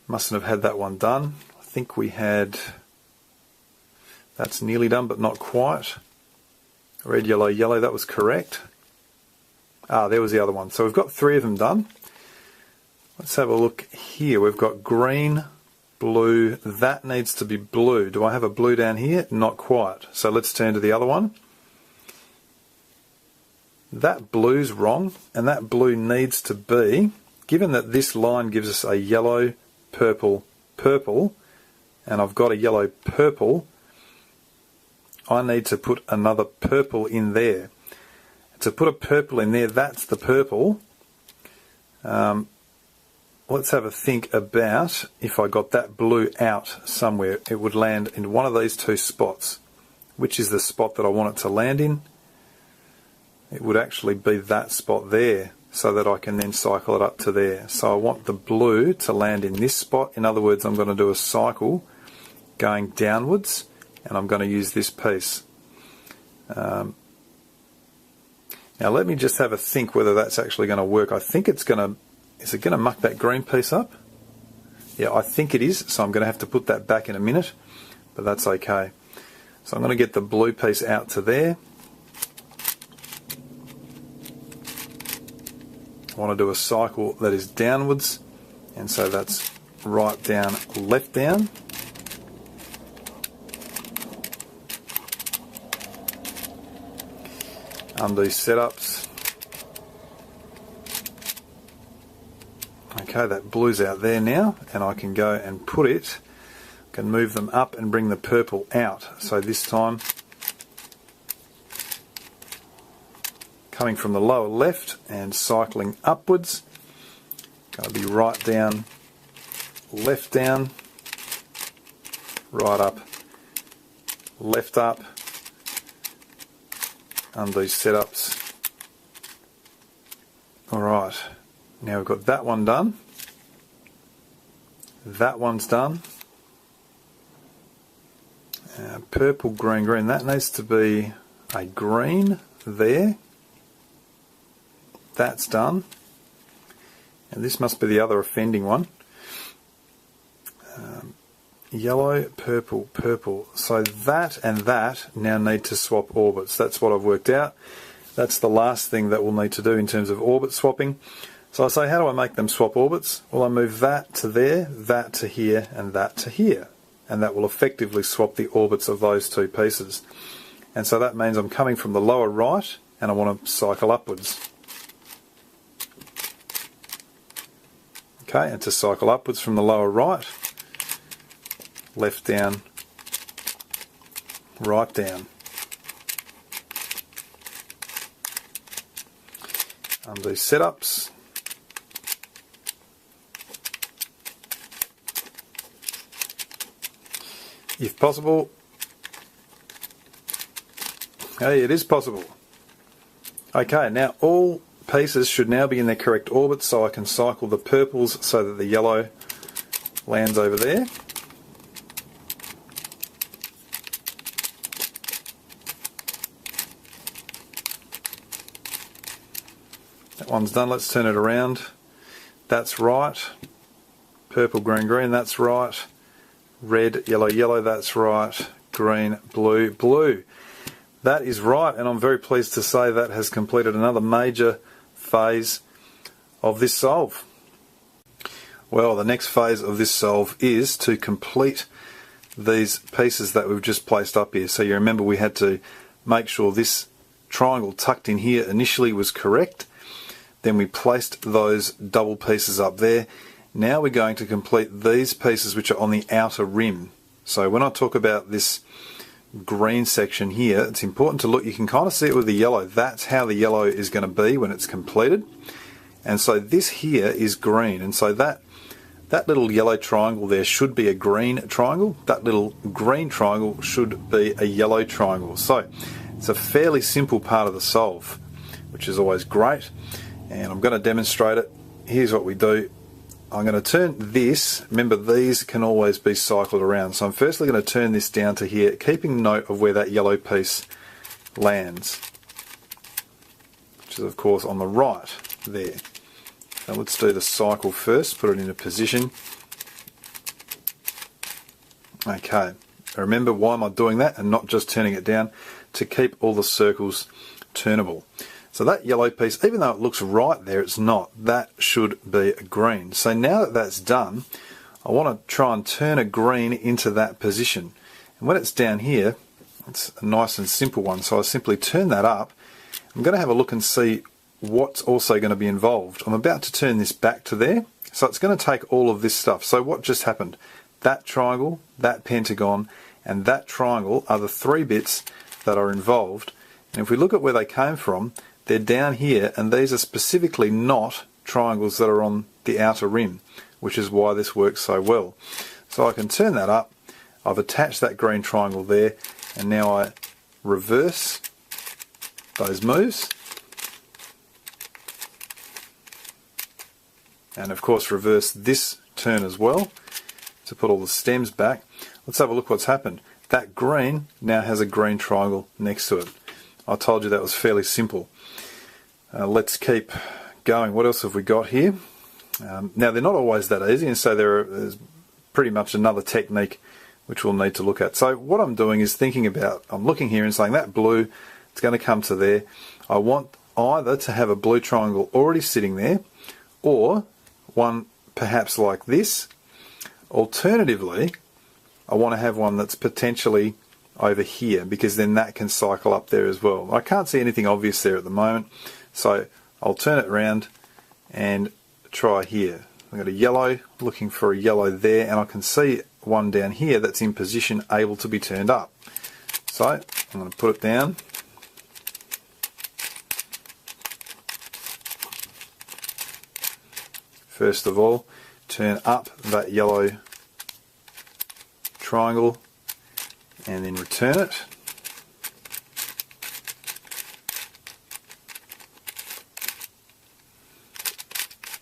Mustn't have had that one done. I think we had... That's nearly done, but not quite. Red, yellow, yellow, that was correct. There was the other one. So we've got 3 of them done. Let's have a look here. We've got green, blue. That needs to be blue. Do I have a blue down here? Not quite. So let's turn to the other one. That blue's wrong, and that blue needs to be, given that this line gives us a yellow, purple, purple, and I've got a yellow, purple, I need to put another purple in there. To put a purple in there, that's the purple. Let's have a think about if I got that blue out somewhere. It would land in one of these 2 spots. Which is the spot that I want it to land in? It would actually be that spot there, so that I can then cycle it up to there. So I want the blue to land in this spot. In other words, I'm going to do a cycle going downwards, and I'm going to use this piece. Now let me just have a think whether that's actually going to work. I think it's going to... Is it going to muck that green piece up? Yeah, I think it is, so I'm going to have to put that back in a minute, but that's okay. So I'm going to get the blue piece out to there. I want to do a cycle that is downwards, and so that's right down, left down. Undo setups. Okay, that blue's out there now, and I can go and put it, can move them up and bring the purple out. So this time, coming from the lower left and cycling upwards, going to be right down, left down, right up, left up. Undo setups. Alright, now we've got that one done. That one's done. Purple, green, green. That needs to be a green there. That's done. And this must be the other offending one. Yellow, purple, purple. So that and that now need to swap orbits. That's what I've worked out. That's the last thing that we'll need to do in terms of orbit swapping. So I say, how do I make them swap orbits? Well, I move that to there, that to here, and that to here. and that will effectively swap the orbits of those two pieces. And so that means I'm coming from the lower right and I want to cycle upwards. Okay, and to cycle upwards from the lower right, left down, right down. Undo setups. If possible, hey, it is possible. Okay, now all pieces should now be in their correct orbits, so I can cycle the purples so that the yellow lands over there. That one's done. Let's turn it around. That's right. Purple, green, green, that's right. Red, yellow, yellow, that's right. Green, blue, blue. That is right, and I'm very pleased to say that has completed another major phase of this solve. Well, the next phase of this solve is to complete these pieces that we've just placed up here. So you remember we had to make sure this triangle tucked in here initially was correct. Then we placed those double pieces up there. Now we're going to complete these pieces which are on the outer rim. So when I talk about this green section here, it's important to look, you can kind of see it with the yellow. That's how the yellow is going to be when it's completed. And so this here is green, and so that little yellow triangle there should be a green triangle. That little green triangle should be a yellow triangle. So it's a fairly simple part of the solve, which is always great. And I'm going to demonstrate it. Here's what we do. I'm going to turn this, remember these can always be cycled around, so I'm firstly going to turn this down to here, keeping note of where that yellow piece lands, which is of course on the right there. Now let's do the cycle first, put it into position. Okay, remember why am I doing that and not just turning it down? To keep all the circles turnable. So that yellow piece, even though it looks right there, it's not. That should be a green. So now that that's done, I want to try and turn a green into that position. And when it's down here, it's a nice and simple one. So I simply turn that up. I'm going to have a look and see what's also going to be involved. I'm about to turn this back to there. So it's going to take all of this stuff. So what just happened? That triangle, that pentagon, and that triangle are the three bits that are involved. And if we look at where they came from, they're down here, and these are specifically not triangles that are on the outer rim, which is why this works so well. So I can turn that up. I've attached that green triangle there, and now I reverse those moves. And of course reverse this turn as well to put all the stems back. Let's have a look what's happened. That green now has a green triangle next to it. I told you that was fairly simple. Let's keep going. What else have we got here? Now they're not always that easy, and so there's pretty much another technique which we'll need to look at. So what I'm doing is thinking about, I'm looking here and saying that blue, it's going to come to there. I want either to have a blue triangle already sitting there, or one perhaps like this. Alternatively, I want to have one that's potentially over here, because then that can cycle up there as well. I can't see anything obvious there at the moment, so I'll turn it around and try here. I've got a yellow, looking for a yellow there, and I can see one down here that's in position, able to be turned up. So I'm going to put it down. First of all, turn up that yellow triangle and then return it.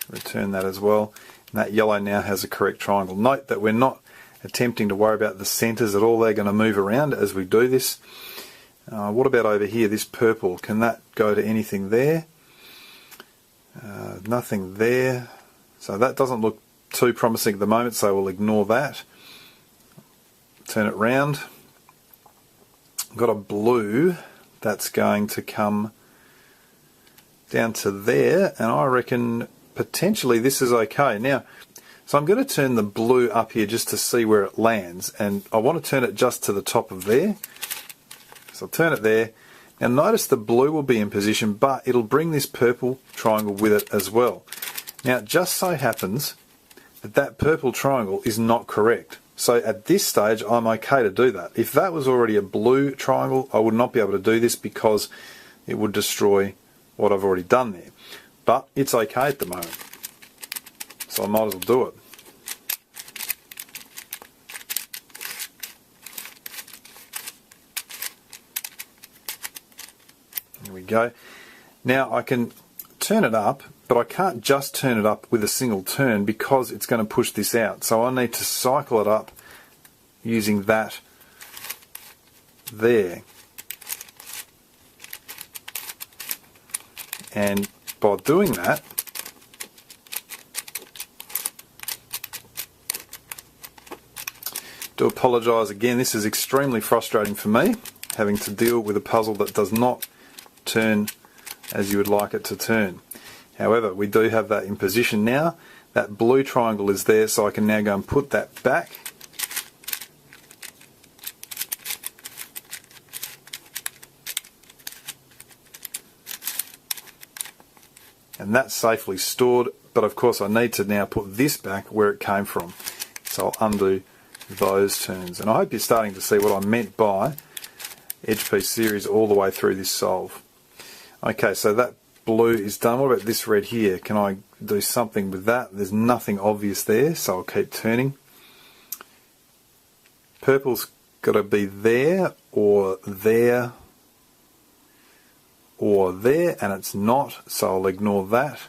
Return that as well. And that yellow now has a correct triangle. Note that we're not attempting to worry about the centres at all. They're going to move around as we do this. What about over here, this purple? Can that go to anything there? Nothing there. So that doesn't look too promising at the moment, so we'll ignore that. Turn it round. I've got a blue that's going to come down to there, and I reckon potentially this is okay. Now, So I'm going to turn the blue up here just to see where it lands, and I want to turn it just to the top of there. So I'll turn it there. Now notice the blue will be in position, but it'll bring this purple triangle with it as well. Now it just so happens that that purple triangle is not correct. So at this stage I'm okay to do that. If that was already a blue triangle, I would not be able to do this because it would destroy what I've already done there. But it's okay at the moment, so I might as well do it. There we go. Now I can turn it up, but I can't just turn it up with a single turn because it's going to push this out. So I need to cycle it up using that there. And by doing that, do apologise again, this is extremely frustrating for me, having to deal with a puzzle that does not turn as you would like it to turn. However, we do have that in position now. That blue triangle is there, so I can now go and put that back. And that's safely stored, but of course I need to now put this back where it came from. So I'll undo those turns. And I hope you're starting to see what I meant by edge piece series all the way through this solve. Okay, so that blue is done. What about this red here? Can I do something with that? There's nothing obvious there, so I'll keep turning. Purple's got to be there, or there, or there, and it's not, so I'll ignore that.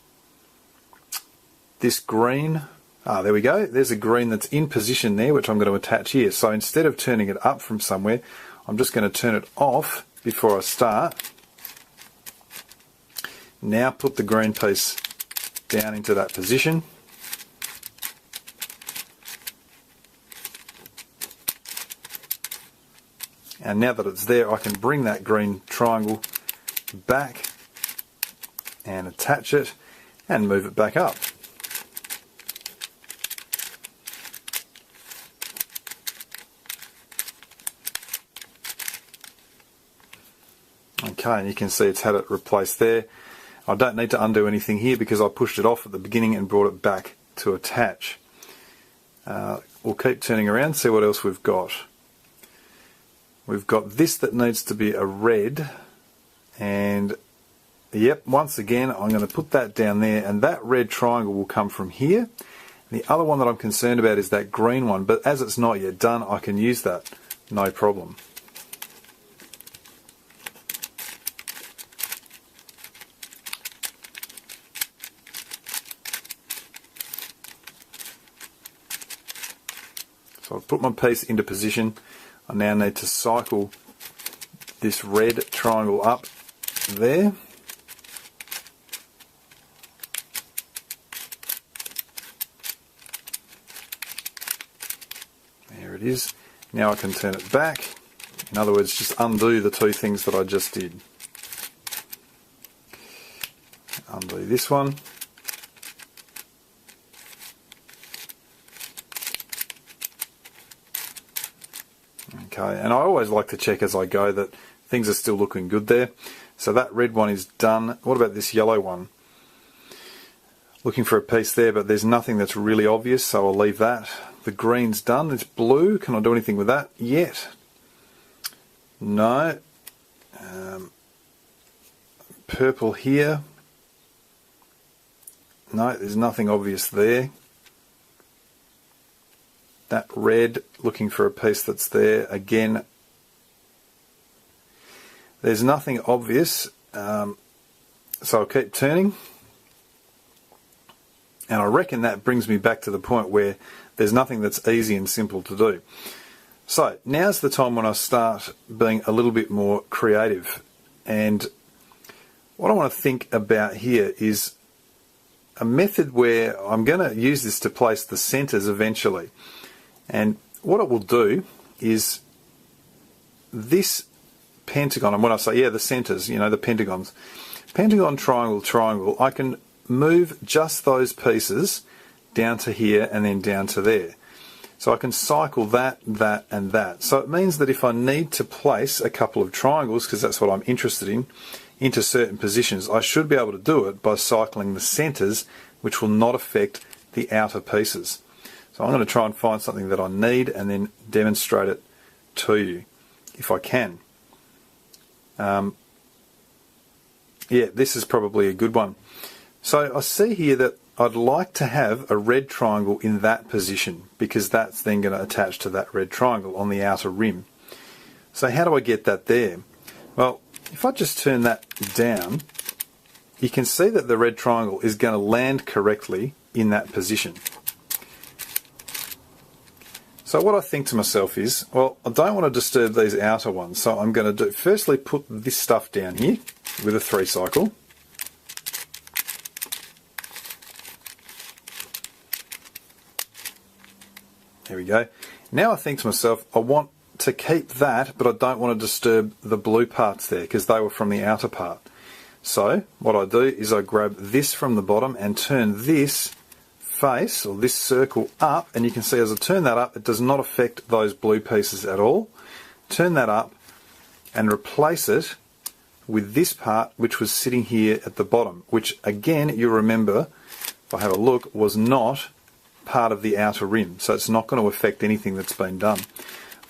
This green, there we go, there's a green that's in position there, which I'm going to attach here. So instead of turning it up from somewhere, I'm just going to turn it off before I start. Now put the green piece down into that position. And now that it's there, I can bring that green triangle back and attach it and move it back up. Okay, and you can see it's had it replaced there. I don't need to undo anything here because I pushed it off at the beginning and brought it back to attach. We'll keep turning around, see what else we've got. We've got this that needs to be a red, and yep, once again I'm going to put that down there, and that red triangle will come from here. The other one that I'm concerned about is that green one, but as it's not yet done, I can use that, no problem. So I've put my piece into position. I now need to cycle this red triangle up there. There it is. Now I can turn it back. In other words, just undo the two things that I just did. Undo this one. Okay, and I always like to check as I go that things are still looking good there. So that red one is done. What about this yellow one? Looking for a piece there, but there's nothing that's really obvious, so I'll leave that. The green's done. It's blue. Can I do anything with that yet? No. Purple here. No, there's nothing obvious there. That red, looking for a piece that's there. Again, there's nothing obvious, so I'll keep turning. And I reckon that brings me back to the point where there's nothing that's easy and simple to do. So now's the time when I start being a little bit more creative. And what I want to think about here is a method where I'm going to use this to place the centres eventually. And what it will do is this pentagon, and when I say, the centres, the pentagons, pentagon, triangle, triangle, I can move just those pieces down to here, and then down to there. So I can cycle that, that, and that. So it means that if I need to place a couple of triangles, because that's what I'm interested in, into certain positions, I should be able to do it by cycling the centres, which will not affect the outer pieces. So I'm going to try and find something that I need and then demonstrate it to you, if I can. Yeah, this is probably a good one. So I see here that I'd like to have a red triangle in that position, because that's then going to attach to that red triangle on the outer rim. So how do I get that there? Well, if I just turn that down, you can see that the red triangle is going to land correctly in that position. So what I think to myself is, well, I don't want to disturb these outer ones, so I'm going to firstly put this stuff down here with a 3 cycle. There we go. Now I think to myself, I want to keep that, but I don't want to disturb the blue parts there, because they were from the outer part. So what I do is I grab this from the bottom and turn this face, or this circle, up, and you can see as I turn that up, it does not affect those blue pieces at all. Turn that up and replace it with this part, which was sitting here at the bottom, which again, you remember, if I have a look, was not part of the outer rim, so it's not going to affect anything that's been done.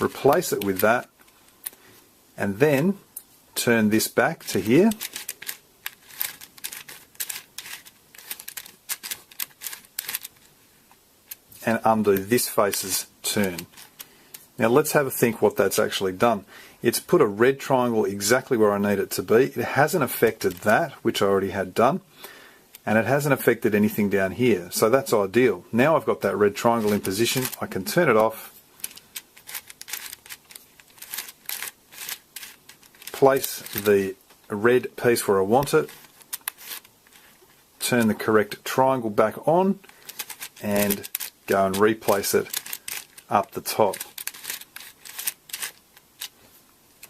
Replace it with that, and then turn this back to here, and undo this face's turn. Now let's have a think what that's actually done. It's put a red triangle exactly where I need it to be. It hasn't affected that, which I already had done, and it hasn't affected anything down here, so that's ideal. Now I've got that red triangle in position, I can turn it off, place the red piece where I want it, turn the correct triangle back on, and go and replace it up the top.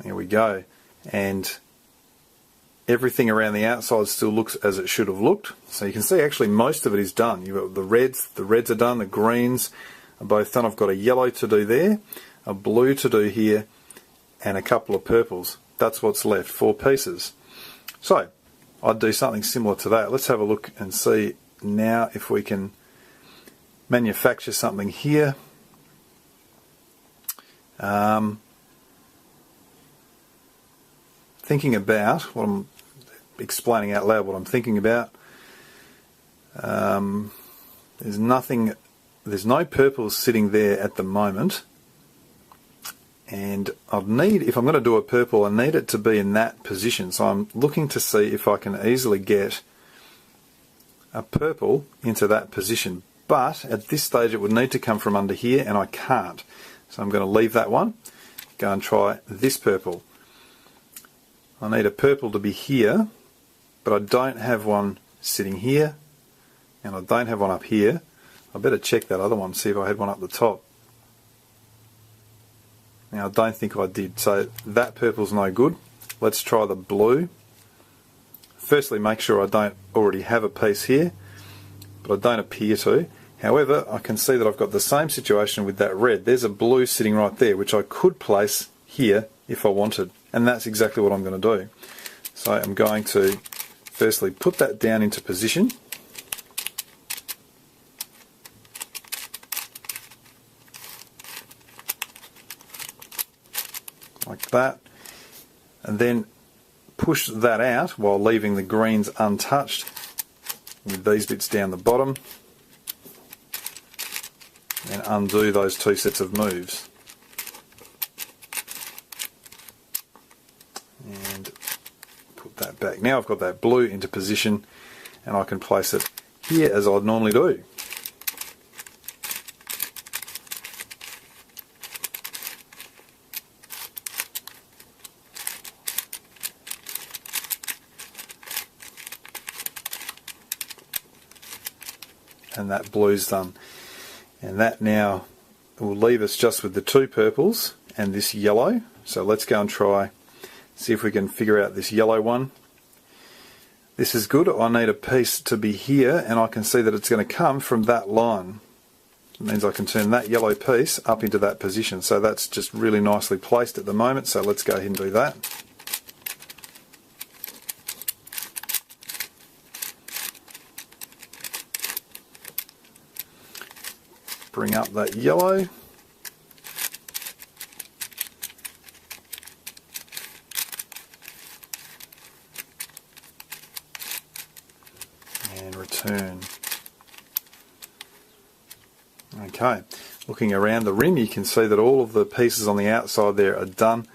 There we go. And everything around the outside still looks as it should have looked. So you can see actually most of it is done. You've got the reds are done, the greens are both done. I've got a yellow to do there, a blue to do here, and a couple of purples. That's what's left, 4 pieces. So I'd do something similar to that. Let's have a look and see now if we can manufacture something here. Thinking about what I'm explaining out loud, what I'm thinking about. There's no purples sitting there at the moment, and I'd need, if I'm going to do a purple, I need it to be in that position. So I'm looking to see if I can easily get a purple into that position, but at this stage it would need to come from under here, and I can't. So I'm going to leave that one, go and try this purple. I need a purple to be here, but I don't have one sitting here, and I don't have one up here. I better check that other one, see if I had one up the top. Now I don't think I did, so that purple's no good. Let's try the blue. Firstly, make sure I don't already have a piece here, but I don't appear to. However, I can see that I've got the same situation with that red. There's a blue sitting right there, which I could place here if I wanted, and that's exactly what I'm going to do. So I'm going to firstly put that down into position, like that, and then push that out while leaving the greens untouched with these bits down the bottom, and undo those 2 sets of moves. And put that back. Now I've got that blue into position, and I can place it here as I'd normally do. And that blue's done. And that now will leave us just with the 2 purples and this yellow. So let's go and try, see if we can figure out this yellow one. This is good. I need a piece to be here, and I can see that it's going to come from that line. It means I can turn that yellow piece up into that position. So that's just really nicely placed at the moment. So let's go ahead and do that. Bring up that yellow. And return. Okay, looking around the rim, you can see that all of the pieces on the outside there are done,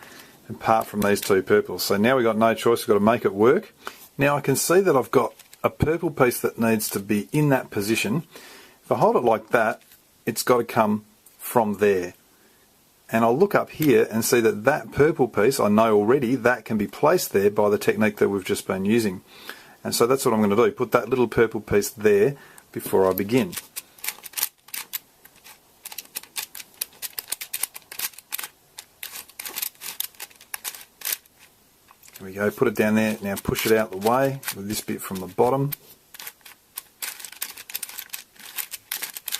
apart from these two purples. So now we've got no choice, we've got to make it work. Now I can see that I've got a purple piece that needs to be in that position. If I hold it like that, it's got to come from there. And I'll look up here and see that that purple piece, I know already, that can be placed there by the technique that we've just been using. And so that's what I'm going to do, put that little purple piece there before I begin. There we go, put it down there. Now push it out the way with this bit from the bottom.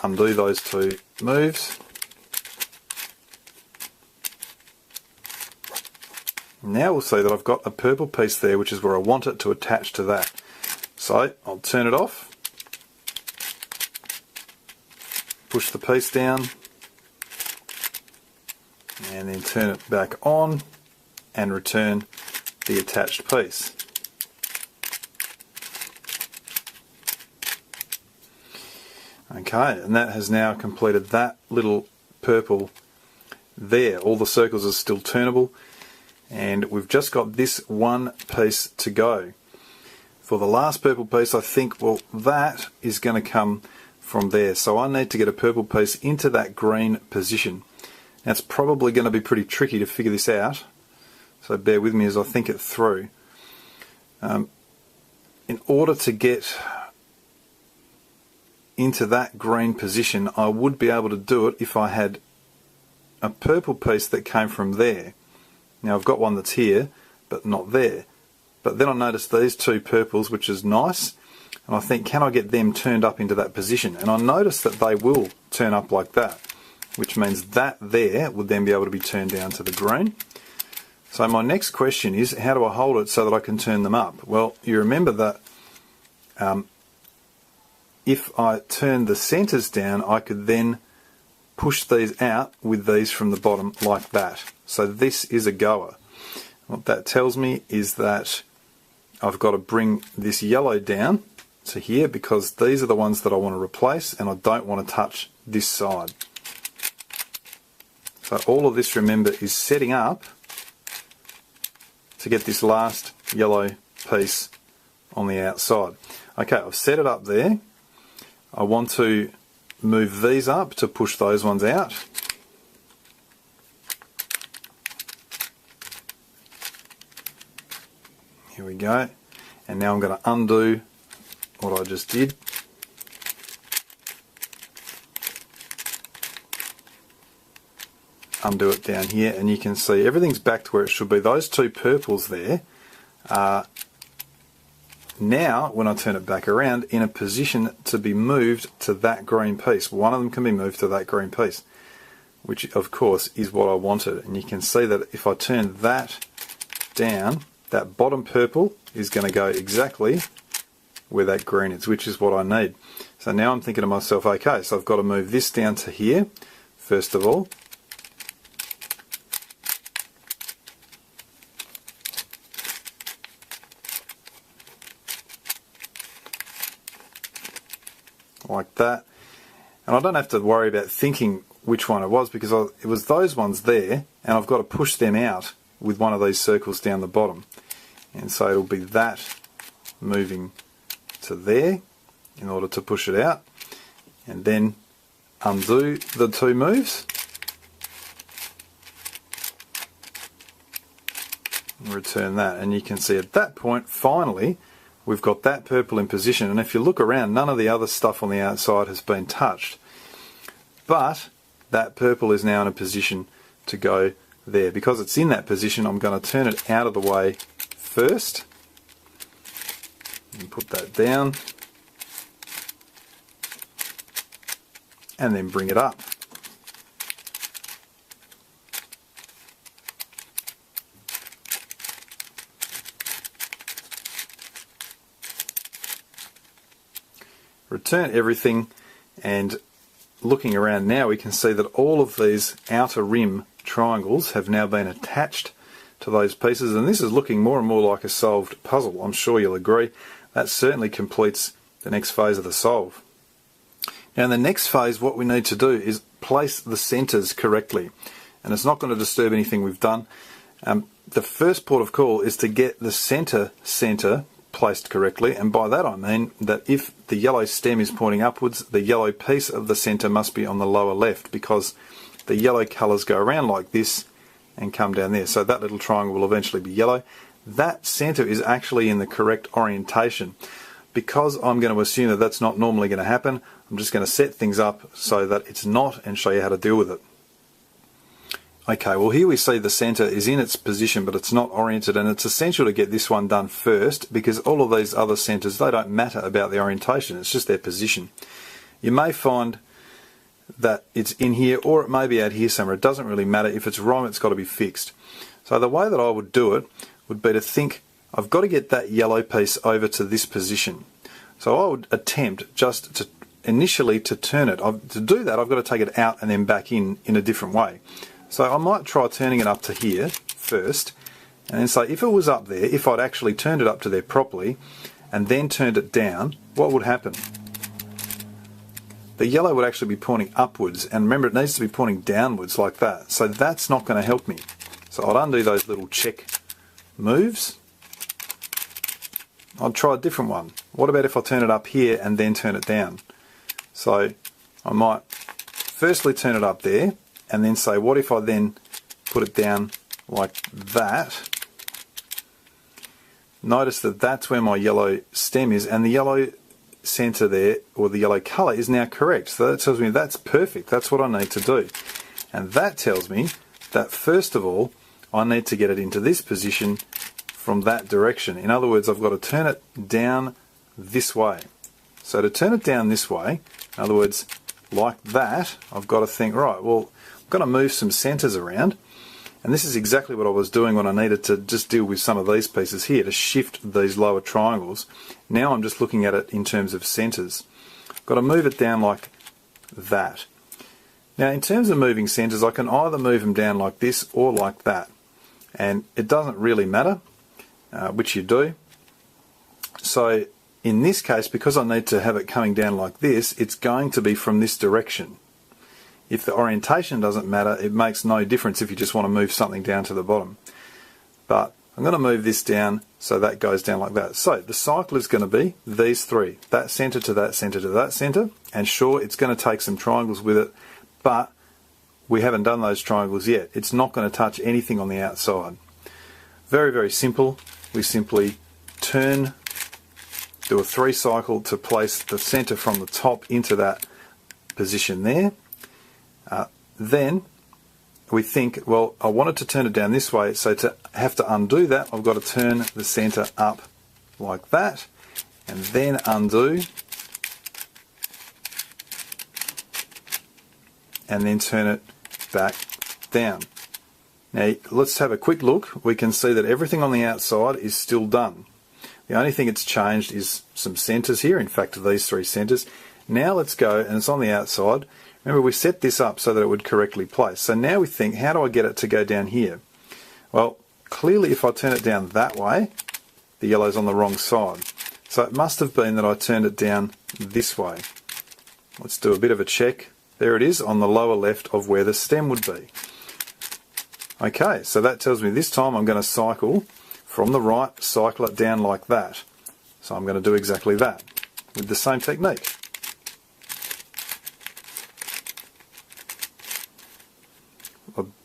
Undo those two moves. Now we'll see that I've got a purple piece there, which is where I want it to attach to that. So I'll turn it off, push the piece down, and then turn it back on and return the attached piece. Okay, and that has now completed that little purple there. All the circles are still turnable, and we've just got this one piece to go. For the last purple piece, I think, well, that is going to come from there. So I need to get a purple piece into that green position. Now it's probably going to be pretty tricky to figure this out, so bear with me as I think it through. In order to get into that green position, I would be able to do it if I had a purple piece that came from there. Now I've got one that's here, but not there. But then I noticed these two purples, which is nice, and I think, can I get them turned up into that position? And I noticed that they will turn up like that, which means that there would then be able to be turned down to the green. So my next question is, how do I hold it so that I can turn them up? Well, you remember that if I turn the centres down, I could then push these out with these from the bottom like that. So this is a goer. What that tells me is that I've got to bring this yellow down to here, because these are the ones that I want to replace, and I don't want to touch this side. So all of this, remember, is setting up to get this last yellow piece on the outside. Okay, I've set it up there. I want to move these up to push those ones out. Here we go. And now I'm going to undo what I just did. Undo it down here, and you can see everything's back to where it should be. Those two purples there are now, when I turn it back around, in a position to be moved to that green piece. One of them can be moved to that green piece, which of course is what I wanted. And you can see that if I turn that down, that bottom purple is going to go exactly where that green is, which is what I need. So now I'm thinking to myself, okay, so I've got to move this down to here, first of all. Like that. And I don't have to worry about thinking which one it was, because it was those ones there, and I've got to push them out with one of these circles down the bottom. And so it'll be that moving to there in order to push it out, and then undo the two moves and return that. And you can see at that point, finally, we've got that purple in position. And if you look around, none of the other stuff on the outside has been touched, but that purple is now in a position to go there. Because it's in that position, I'm going to turn it out of the way first. And put that down. And then bring it up. Return everything, and looking around now we can see that all of these outer rim triangles have now been attached to those pieces, and this is looking more and more like a solved puzzle. I'm sure you'll agree. That certainly completes the next phase of the solve. Now in the next phase what we need to do is place the centres correctly, and it's not going to disturb anything we've done. The first port of call is to get the centre placed correctly, and by that I mean that if the yellow stem is pointing upwards, the yellow piece of the centre must be on the lower left, because the yellow colours go around like this and come down there. So that little triangle will eventually be yellow. That centre is actually in the correct orientation. Because I'm going to assume that that's not normally going to happen, I'm just going to set things up so that it's not and show you how to deal with it. Okay, well here we see the centre is in its position but it's not oriented, and it's essential to get this one done first because all of these other centres, they don't matter about the orientation, it's just their position. You may find that it's in here or it may be out here somewhere. It doesn't really matter. If it's wrong, it's got to be fixed. So the way that I would do it would be to think, I've got to get that yellow piece over to this position. So I would attempt just to initially to turn it. To do that I've got to take it out and then back in a different way. So I might try turning it up to here first, and then say if it was up there, if I'd actually turned it up to there properly and then turned it down, what would happen? The yellow would actually be pointing upwards, and remember it needs to be pointing downwards like that. So that's not going to help me. So I'd undo those little check moves. I'd try a different one. What about if I turn it up here and then turn it down? So I might firstly turn it up there and then say, what if I then put it down like that? Notice that that's where my yellow stem is, and the yellow centre there, or the yellow colour, is now correct. So that tells me that's perfect. That's what I need to do. And that tells me that first of all, I need to get it into this position from that direction. In other words, I've got to turn it down this way. So to turn it down this way, in other words, like that, I've got to think, right, well, I've got to move some centres around. And this is exactly what I was doing when I needed to just deal with some of these pieces here, to shift these lower triangles. Now I'm just looking at it in terms of centres. I've got to move it down like that. Now in terms of moving centres, I can either move them down like this or like that. And it doesn't really matter which you do. So in this case, because I need to have it coming down like this, it's going to be from this direction. If the orientation doesn't matter, it makes no difference if you just want to move something down to the bottom. But I'm going to move this down so that goes down like that. So the cycle is going to be these three, that centre to that centre to that centre, and sure, it's going to take some triangles with it, but we haven't done those triangles yet. It's not going to touch anything on the outside. Very, very simple. We simply turn, do a 3 cycle to place the centre from the top into that position there. Then we think, well, I wanted to turn it down this way, so to have to undo that, I've got to turn the centre up like that, and then undo, and then turn it back down. Now let's have a quick look. We can see that everything on the outside is still done. The only thing that's changed is some centres here, in fact these 3 centres. Now let's go, and it's on the outside. Remember, we set this up so that it would correctly place. So now we think, how do I get it to go down here? Well, clearly if I turn it down that way, the yellow's on the wrong side. So it must have been that I turned it down this way. Let's do a bit of a check. There it is, on the lower left of where the stem would be. Okay, so that tells me this time I'm going to cycle from the right, cycle it down like that. So I'm going to do exactly that with the same technique.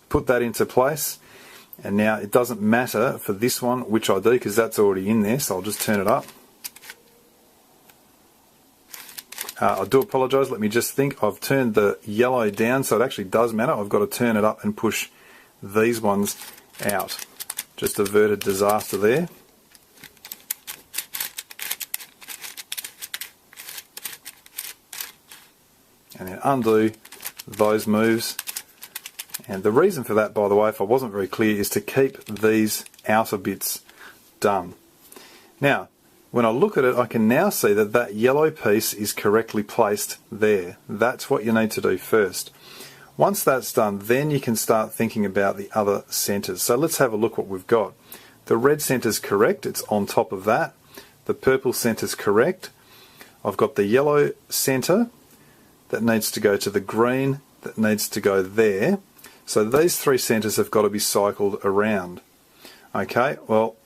Put that into place, and now it doesn't matter for this one which I do because that's already in there, so I'll just turn it up. I do apologise, let me just think. I've turned the yellow down, so it actually does matter. I've got to turn it up and push these ones out. Just averted disaster there. and then undo those moves. And the reason for that, by the way, if I wasn't very clear, is to keep these outer bits done. Now, when I look at it, I can now see that that yellow piece is correctly placed there. That's what you need to do first. Once that's done, then you can start thinking about the other centres. So let's have a look what we've got. The red centre's correct, it's on top of that. The purple centre's correct. I've got the yellow centre that needs to go to the green, that needs to go there. So these three centres have got to be cycled around. Okay, well,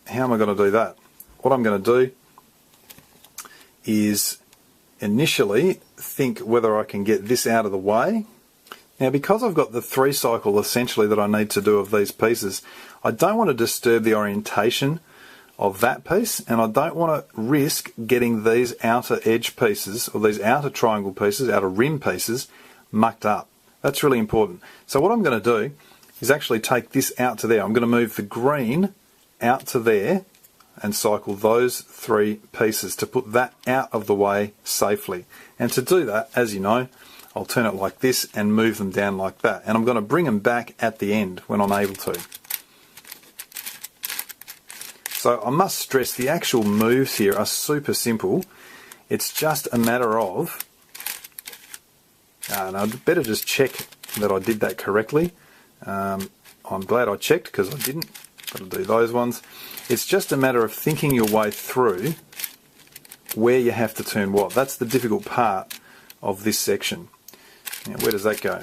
how am I going to do that? What I'm going to do is initially think whether I can get this out of the way. Now, because I've got the 3 cycle essentially that I need to do of these pieces, I don't want to disturb the orientation of that piece, and I don't want to risk getting these outer edge pieces, or these outer triangle pieces, outer rim pieces, mucked up. That's really important. So what I'm going to do is actually take this out to there. I'm going to move the green out to there and cycle those 3 pieces to put that out of the way safely. And to do that, as you know, I'll turn it like this and move them down like that. And I'm going to bring them back at the end when I'm able to. So I must stress the actual moves here are super simple. It's just a matter of, and I'd better just check that I did that correctly. I'm glad I checked because I didn't. Got to do those ones. It's just a matter of thinking your way through where you have to turn what. That's the difficult part of this section. Now, where does that go?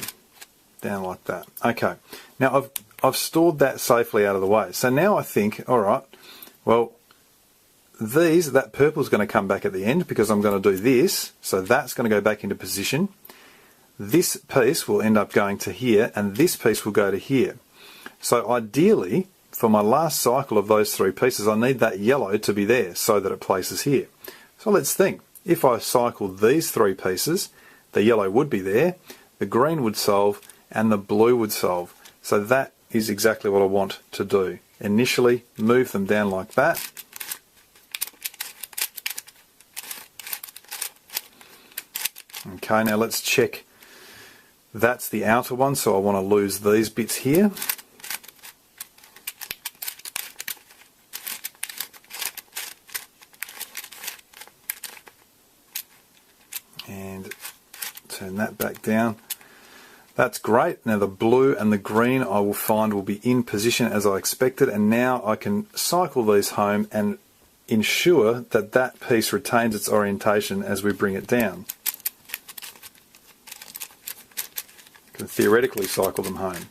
Down like that. Okay. Now I've stored that safely out of the way. So now I think, all right, well, that purple's going to come back at the end because I'm going to do this. So that's going to go back into position. This piece will end up going to here, and this piece will go to here. So ideally, for my last cycle of those 3 pieces, I need that yellow to be there so that it places here. So let's think. If I cycle these 3 pieces, the yellow would be there, the green would solve, and the blue would solve. So that is exactly what I want to do. Initially, move them down like that. Okay, now let's check. That's the outer one, so I want to lose these bits here. And turn that back down. That's great. Now the blue and the green I will find will be in position as I expected, and now I can cycle these home and ensure that that piece retains its orientation as we bring it down. Can theoretically cycle them home.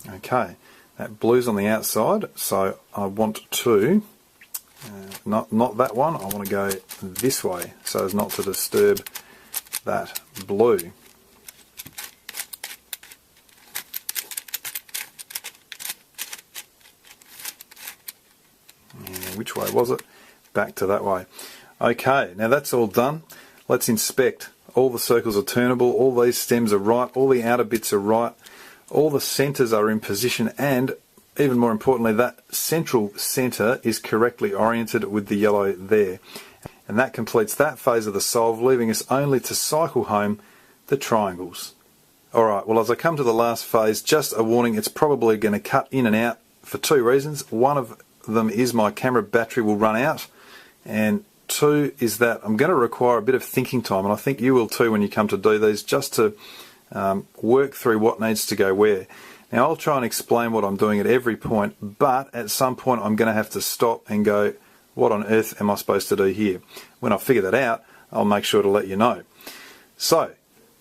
Okay, that blue's on the outside, so I want to not that one. I want to go this way so as not to disturb that blue. And which way was it? Back to that way. Okay, now that's all done. Let's inspect. All the circles are turnable, all these stems are right, all the outer bits are right, all the centres are in position, and even more importantly, that central centre is correctly oriented with the yellow there. And that completes that phase of the solve, leaving us only to cycle home the triangles. Alright, well, as I come to the last phase, just a warning, it's probably going to cut in and out for 2 reasons. One of them is my camera battery will run out, and 2 is that I'm going to require a bit of thinking time, and I think you will too when you come to do these, just to work through what needs to go where. Now I'll try and explain what I'm doing at every point, but at some point I'm going to have to stop and go, what on earth am I supposed to do here? When I figure that out, I'll make sure to let you know. So,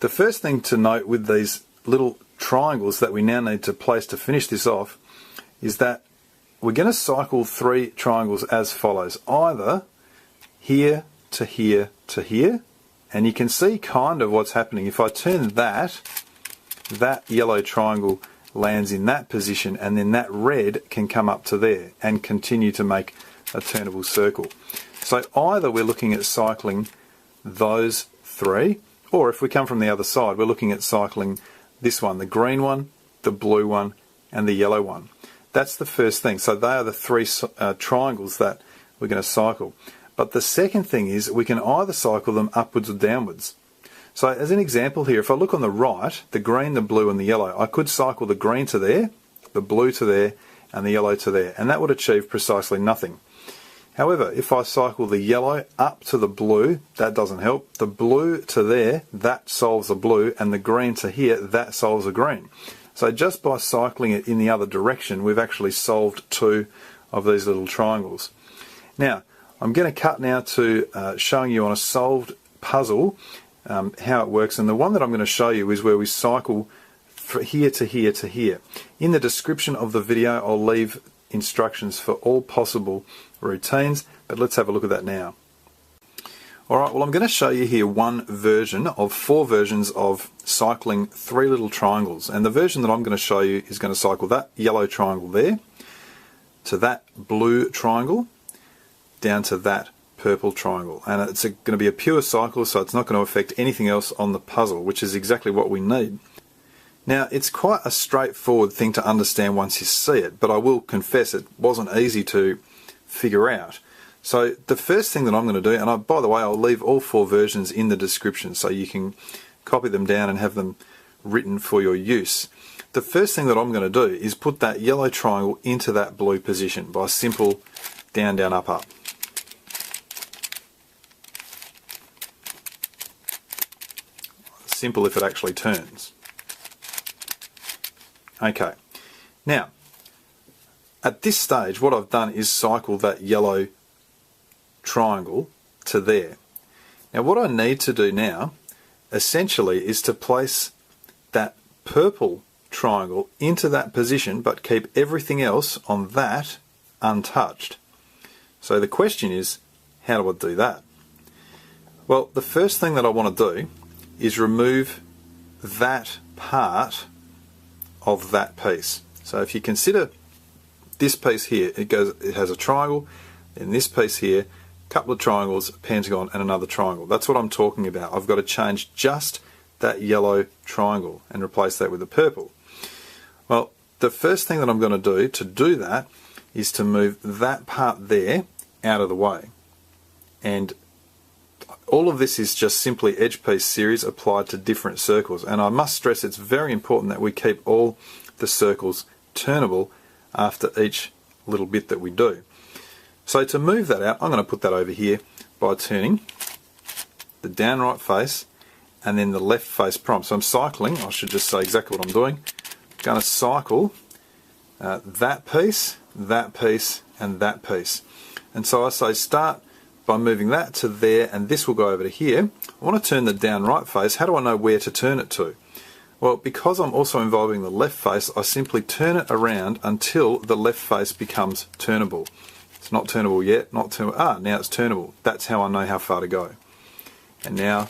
the first thing to note with these little triangles that we now need to place to finish this off is that we're going to cycle 3 triangles as follows. Either here to here to here, and you can see kind of what's happening. If I turn that yellow triangle lands in that position, and then that red can come up to there and continue to make a turnable circle. So either we're looking at cycling those 3, or if we come from the other side, we're looking at cycling this one, the green one, the blue one, and the yellow one. That's the first thing. So they are the 3 triangles that we're going to cycle. But the second thing is we can either cycle them upwards or downwards. So as an example here, if I look on the right, the green, the blue and the yellow, I could cycle the green to there, the blue to there and the yellow to there, and that would achieve precisely nothing. However, if I cycle the yellow up to the blue, that doesn't help. The blue to there, that solves the blue, and the green to here, that solves the green. So just by cycling it in the other direction, we've actually solved two of these little triangles. Now, I'm going to cut now to showing you on a solved puzzle how it works, and the one that I'm going to show you is where we cycle from here to here to here. In the description of the video I'll leave instructions for all possible routines, but let's have a look at that now. Alright, well I'm going to show you here one version of 4 versions of cycling 3 little triangles, and the version that I'm going to show you is going to cycle that yellow triangle there, to that blue triangle, down to that purple triangle, and it's going to be a pure cycle, so it's not going to affect anything else on the puzzle, which is exactly what we need. Now, it's quite a straightforward thing to understand once you see it, but I will confess it wasn't easy to figure out. So the first thing that I'm going to do, and by the way, I'll leave all 4 versions in the description so you can copy them down and have them written for your use. The first thing that I'm going to do is put that yellow triangle into that blue position by simple down, down, up, up. Simple if it actually turns. Okay, now at this stage what I've done is cycle that yellow triangle to there. Now what I need to do now essentially is to place that purple triangle into that position but keep everything else on that untouched. So the question is, how do I do that? Well, the first thing that I want to do is remove that part of that piece. So if you consider this piece here, it has a triangle, and this piece here, a couple of triangles, a pentagon and another triangle. That's what I'm talking about. I've got to change just that yellow triangle and replace that with a purple. Well, the first thing that I'm going to do that is to move that part there out of the way. And all of this is just simply edge piece series applied to different circles, and I must stress it's very important that we keep all the circles turnable after each little bit that we do. So to move that out, I'm going to put that over here by turning the downright face and then the left face prompt. So I'm cycling, I should just say exactly what I'm doing. I'm going to cycle that piece, and that piece. And so I say start by moving that to there, and this will go over to here. I want to turn the down right face. How do I know where to turn it to? Well, because I'm also involving the left face, I simply turn it around until the left face becomes turnable. It's not turnable yet, not turnable. Now it's turnable. That's how I know how far to go. And now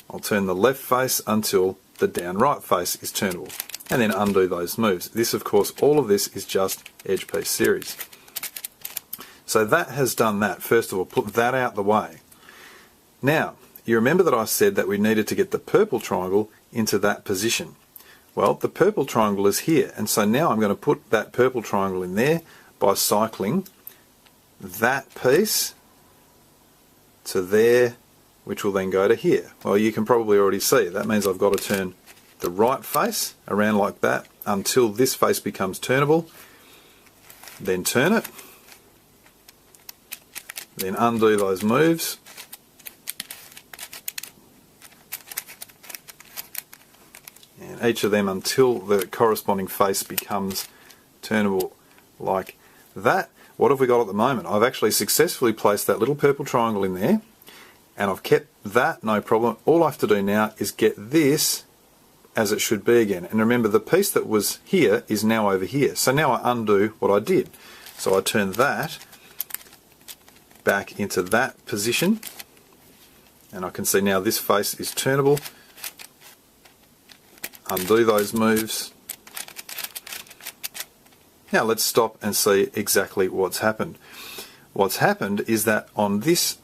I'll turn the left face until the down right face is turnable, and then undo those moves. This, of course, all of this is just edge piece series. So that has done that. First of all, put that out the way. Now, you remember that I said that we needed to get the purple triangle into that position. Well, the purple triangle is here, and so now I'm going to put that purple triangle in there by cycling that piece to there, which will then go to here. Well, you can probably already see that means I've got to turn the right face around like that until this face becomes turnable, then turn it, then undo those moves, and each of them until the corresponding face becomes turnable like that. What have we got at the moment? I've actually successfully placed that little purple triangle in there, and I've kept that, no problem. All I have to do now is get this as it should be again. And remember, the piece that was here is now over here. So now I undo what I did. So I turn that back into that position, and I can see now this face is turnable. Undo those moves. Now let's stop and see exactly what's happened. What's happened is that on this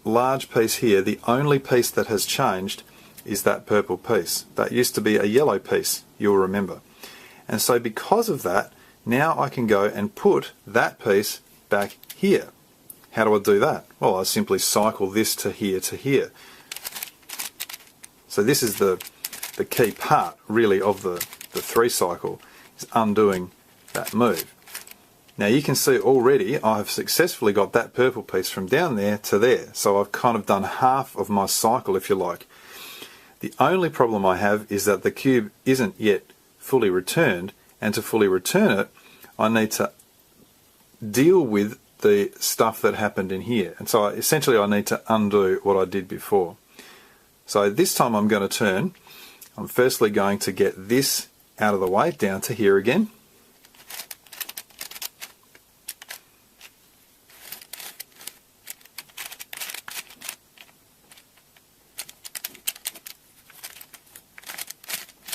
large piece here, the only piece that has changed is that purple piece. That used to be a yellow piece, you'll remember. And so because of that, now I can go and put that piece back here. How do I do that? Well, I simply cycle this to here to here. So this is the key part really of the 3 cycle, is undoing that move. Now you can see already I have successfully got that purple piece from down there to there. So I've kind of done half of my cycle, if you like. The only problem I have is that the cube isn't yet fully returned, and to fully return it I need to deal with the stuff that happened in here. And so essentially I need to undo what I did before. So this time I'm going to turn. I'm firstly going to get this out of the way down to here again.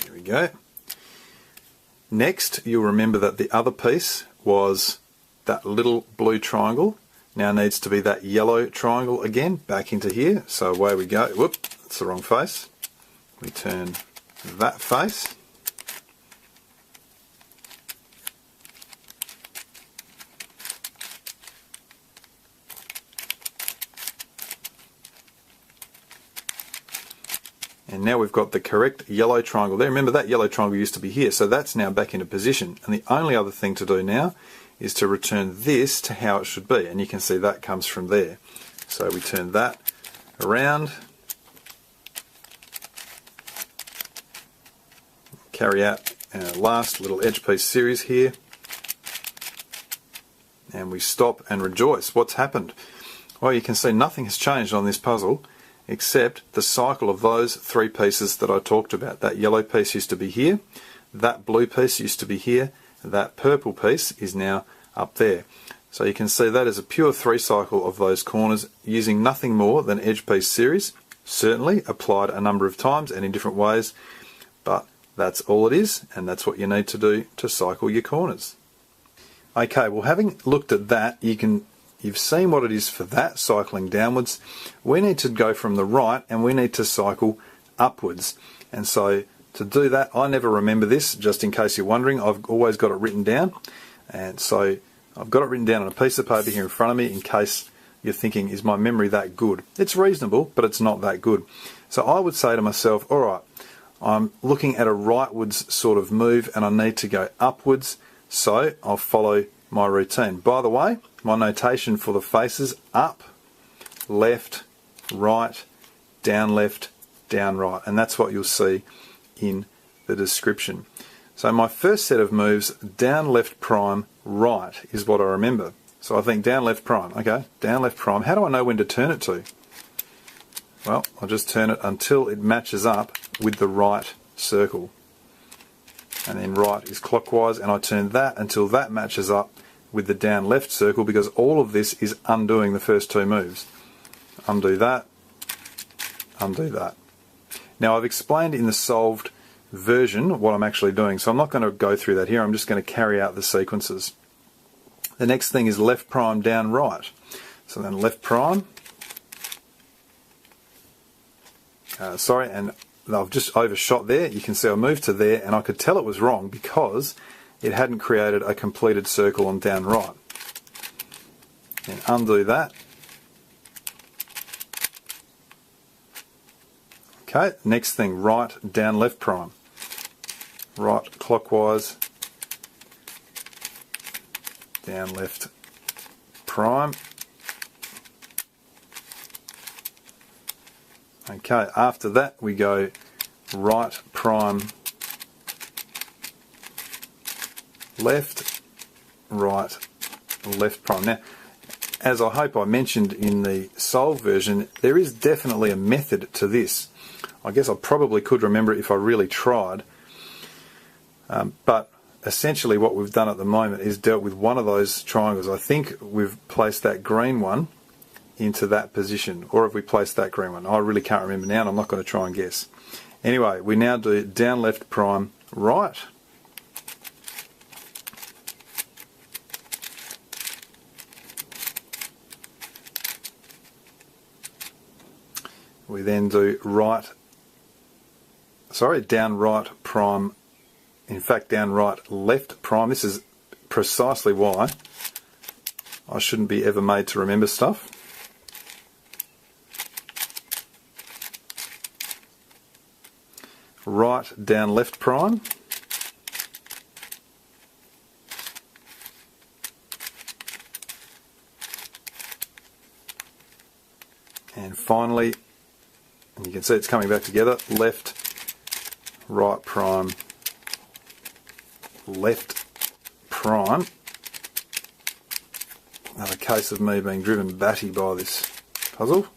There we go. Next, you'll remember that the other piece was that little blue triangle. Now needs to be that yellow triangle again, back into here. So away we go. Whoop, that's the wrong face. We turn that face. And now we've got the correct yellow triangle there. Remember that yellow triangle used to be here, so that's now back into position. And the only other thing to do now is to return this to how it should be. And you can see that comes from there. So we turn that around. Carry out our last little edge piece series here. And we stop and rejoice. What's happened? Well, you can see nothing has changed on this puzzle, except the cycle of those 3 pieces that I talked about. That yellow piece used to be here, that blue piece used to be here, that purple piece is now up there. So you can see that is a pure 3 cycle of those corners using nothing more than edge piece series. Certainly applied a number of times and in different ways, but that's all it is, and that's what you need to do to cycle your corners. Okay, well, having looked at that, you've seen what it is for that, cycling downwards. We need to go from the right and we need to cycle upwards. And so to do that, I never remember this, just in case you're wondering. I've always got it written down. And so I've got it written down on a piece of paper here in front of me in case you're thinking, is my memory that good? It's reasonable, but it's not that good. So I would say to myself, all right, I'm looking at a rightwards sort of move and I need to go upwards. So I'll follow my routine. By the way, my notation for the faces: up, left, right, down left, down right. And that's what you'll see in the description. So my first set of moves, down left prime, right, is what I remember. So I think down left prime. Okay, down left prime. How do I know when to turn it to? Well, I'll just turn it until it matches up with the right circle. And then right is clockwise, and I turn that until that matches up with the down left circle, because all of this is undoing the first 2 moves. Undo that, undo that. Now I've explained in the solved version what I'm actually doing, so I'm not going to go through that here. I'm just going to carry out the sequences. The next thing is left prime, down right. So then left prime, and I've just overshot there. You can see I moved to there, and I could tell it was wrong because it hadn't created a completed circle on down right. And undo that. Okay, next thing, right, down left prime. Right clockwise, down left prime. Okay, after that we go right prime, left, right, left prime. Now, as I hope I mentioned in the solved version, there is definitely a method to this. I guess I probably could remember it if I really tried. But essentially what we've done at the moment is dealt with one of those triangles. I think we've placed that green one into that position, or have we placed that green one? I really can't remember now, and I'm not going to try and guess. Anyway, we now do down left prime, right. We then do down right prime, in fact down right left prime. This is precisely why I shouldn't be ever made to remember stuff. Right, down, left prime. And finally, and you can see it's coming back together, left, right prime, left prime. Another case of me being driven batty by this puzzle.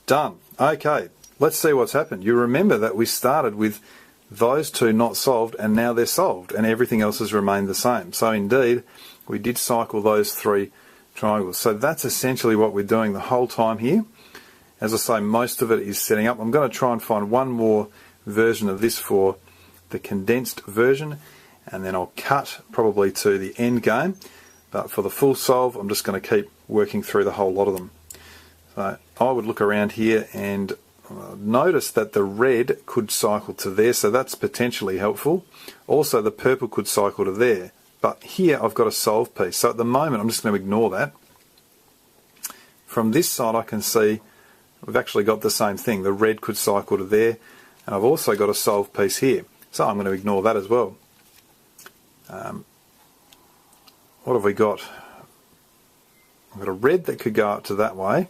Done. Okay, let's see what's happened. You remember that we started with those two not solved, and now they're solved, and everything else has remained the same. So indeed, we did cycle those three triangles. So that's essentially what we're doing the whole time here. As I say, most of it is setting up. I'm going to try and find one more version of this for the condensed version, and then I'll cut probably to the end game. But for the full solve, I'm just going to keep working through the whole lot of them. So I would look around here and notice that the red could cycle to there, so that's potentially helpful. Also, the purple could cycle to there. But here I've got a solve piece. So at the moment, I'm just going to ignore that. From this side, I can see we've actually got the same thing. The red could cycle to there, and I've also got a solve piece here. So I'm going to ignore that as well. What have we got? I've got a red that could go up to that way.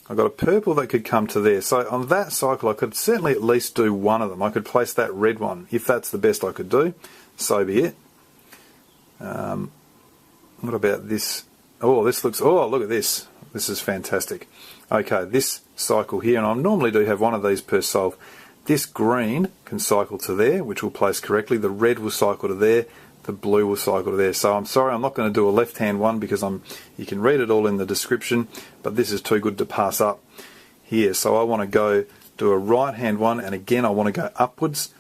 I've got a purple that could come to there. So on that cycle, I could certainly at least do one of them. I could place that red one. If that's the best I could do, so be it. What about this? Oh, this looks... Oh, look at this. This is fantastic. Okay, this cycle here, and I normally do have one of these per solve. This green can cycle to there, which will place correctly. The red will cycle to there. The blue will cycle to there. So I'm sorry, I'm not going to do a left-hand one because you can read it all in the description, but this is too good to pass up here. So I want to go do a right-hand one, and again I want to go upwards.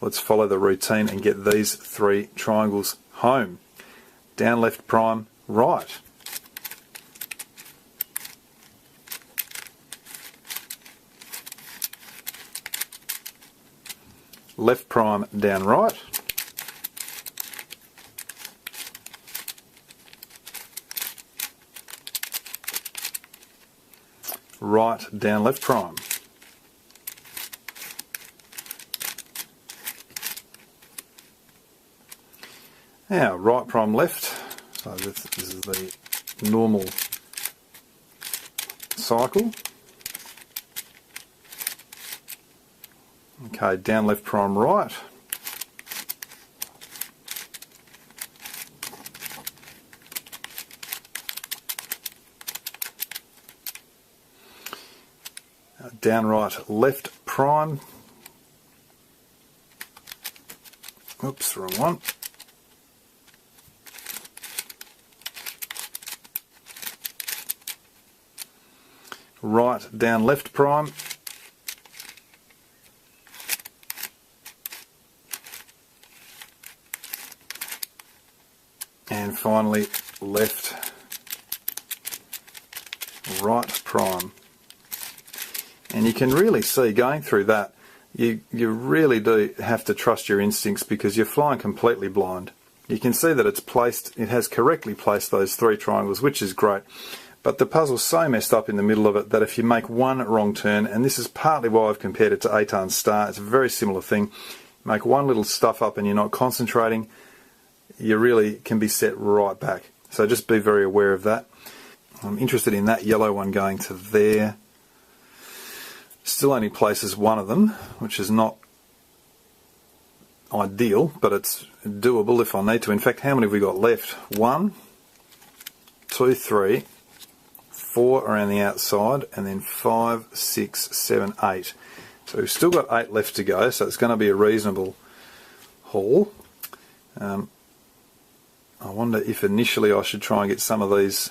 Let's follow the routine and get these three triangles home. Down, left, prime, right. Left prime, down, right. Right, down, left prime. Now, right prime, left. So this is the normal cycle. Okay, down, left prime, right. Down, right, left prime. Oops, wrong one. Right, down, left prime. And finally, left, right prime. And you can really see, going through that, you really do have to trust your instincts because you're flying completely blind. You can see that it has correctly placed those three triangles, which is great. But the puzzle's so messed up in the middle of it that if you make one wrong turn, and this is partly why I've compared it to Eitan's star, it's a very similar thing. Make one little stuff up and you're not concentrating, you really can be set right back. So just be very aware of that. I'm interested in that yellow one going to there. Still only places one of them, which is not ideal, but it's doable if I need to. In fact, how many have we got left? 1, 2, 3, 4 around the outside, and then 5, 6, 7, 8. So we've still got 8 left to go, so it's going to be a reasonable haul. I wonder if initially I should try and get some of these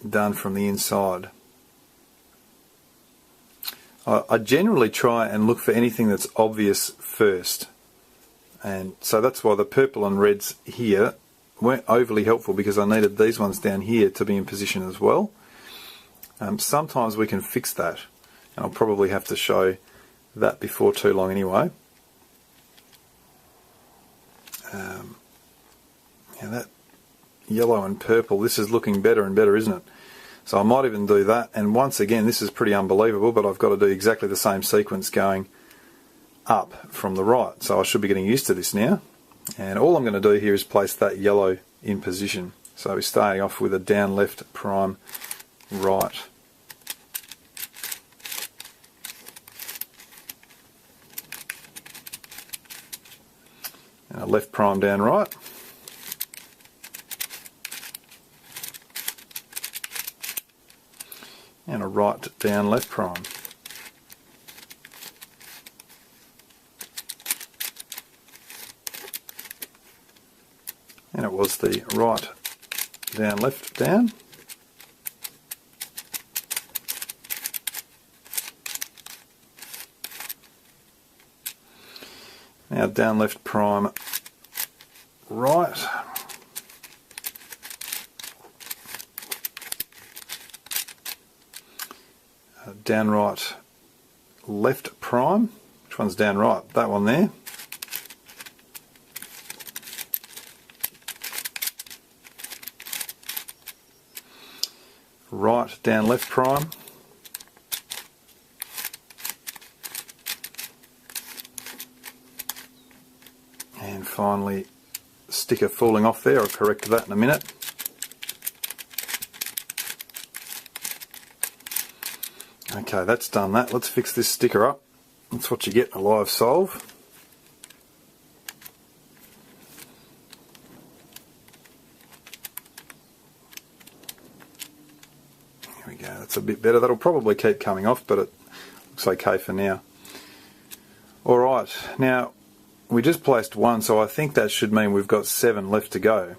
done from the inside. I generally try and look for anything that's obvious first, and so that's why the purple and reds here weren't overly helpful, because I needed these ones down here to be in position as well. Sometimes we can fix that, and I'll probably have to show that before too long anyway. Yeah, that yellow and purple. This is looking better and better, isn't it? So I might even do that. And once again, this is pretty unbelievable, but I've got to do exactly the same sequence going up from the right. So I should be getting used to this now. And all I'm going to do here is place that yellow in position. So we're starting off with a down left prime right. And a left prime down right. And a right down left prime. And it was the right down left down. Now down left prime right. Down right left prime. Which one's down right? That one there. Right down left prime. And finally, sticker falling off there. I'll correct that in a minute. Okay, that's done that. Let's fix this sticker up. That's what you get in a live solve. Here we go. That's a bit better. That'll probably keep coming off, but it looks okay for now. Alright, now we just placed one, so I think that should mean we've got 7 left to go.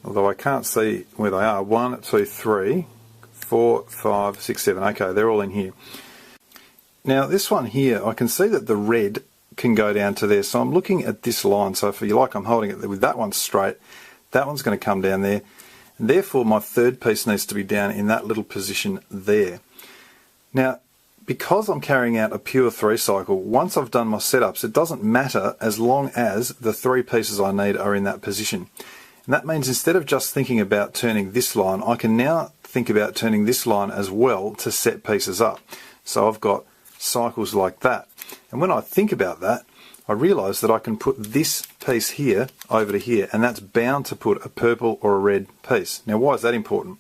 Although I can't see where they are. 1, 2, 3, 4, 5, 6, 7. Okay, they're all in here. Now this one here, I can see that the red can go down to there. So I'm looking at this line. So if you like, I'm holding it with that one straight. That one's going to come down there. And therefore my third piece needs to be down in that little position there. Now, because I'm carrying out a pure 3 cycle, once I've done my setups, it doesn't matter as long as the 3 pieces I need are in that position. And that means instead of just thinking about turning this line, I can now think about turning this line as well to set pieces up. So I've got cycles like that. And when I think about that, I realise that I can put this piece here over to here, and that's bound to put a purple or a red piece. Now why is that important?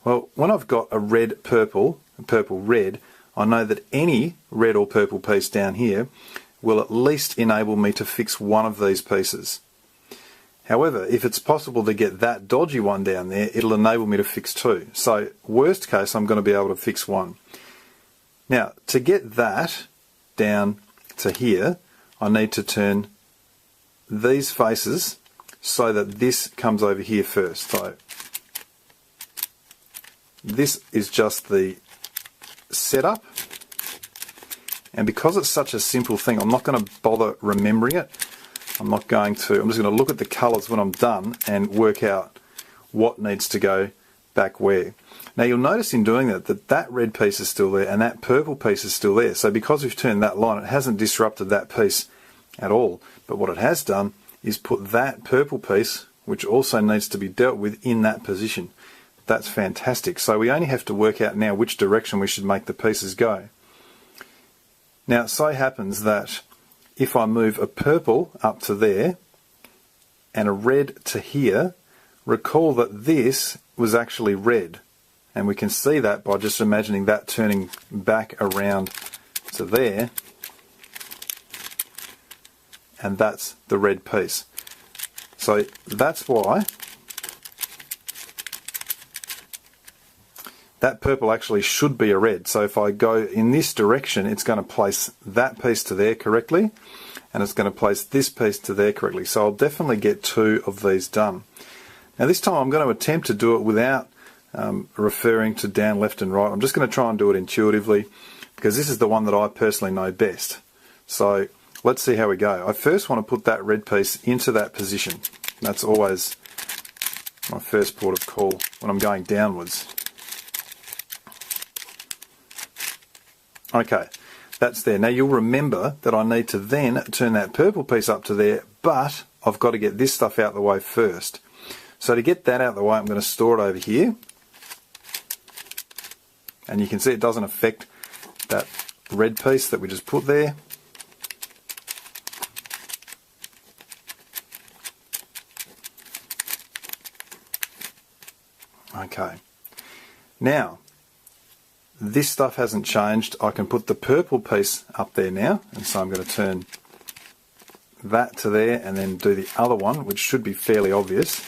Well, when I've got a red purple, a purple red, I know that any red or purple piece down here will at least enable me to fix one of these pieces. However, if it's possible to get that dodgy one down there, it'll enable me to fix 2. So worst case, I'm going to be able to fix 1. Now, to get that down to here, I need to turn these faces so that this comes over here first. So this is just the setup, and because it's such a simple thing, I'm not going to bother remembering it. I'm just going to look at the colours when I'm done and work out what needs to go back where. Now you'll notice in doing that that red piece is still there and that purple piece is still there. So because we've turned that line, it hasn't disrupted that piece at all. But what it has done is put that purple piece, which also needs to be dealt with, in that position. That's fantastic. So we only have to work out now which direction we should make the pieces go. Now it so happens that if I move a purple up to there and a red to here, recall that this was actually red. And we can see that by just imagining that turning back around to there. And that's the red piece. So that's why that purple actually should be a red. So if I go in this direction, it's going to place that piece to there correctly, and it's going to place this piece to there correctly. So I'll definitely get 2 of these done. Now this time I'm going to attempt to do it without referring to down, left and right. I'm just going to try and do it intuitively, because this is the one that I personally know best. So let's see how we go. I first want to put that red piece into that position. That's always my first port of call when I'm going downwards. Okay, that's there. Now you'll remember that I need to then turn that purple piece up to there, but I've got to get this stuff out of the way first. So to get that out of the way, I'm going to store it over here. And you can see it doesn't affect that red piece that we just put there. Okay. Now, this stuff hasn't changed. I can put the purple piece up there now, and so I'm going to turn that to there and then do the other one, which should be fairly obvious.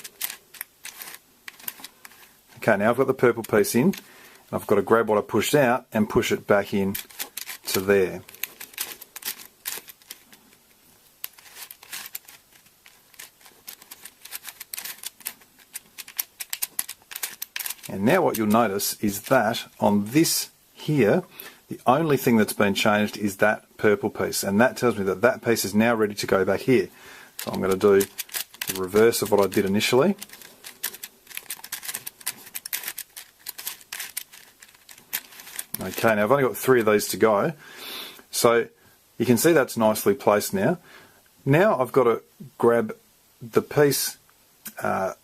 Okay, now I've got the purple piece in, and I've got to grab what I pushed out and push it back in to there. And now what you'll notice is that on this here, the only thing that's been changed is that purple piece, and that tells me that that piece is now ready to go back here. So I'm going to do the reverse of what I did initially. Okay, now I've only got 3 of these to go, so you can see that's nicely placed now. Now I've got to grab the piece, now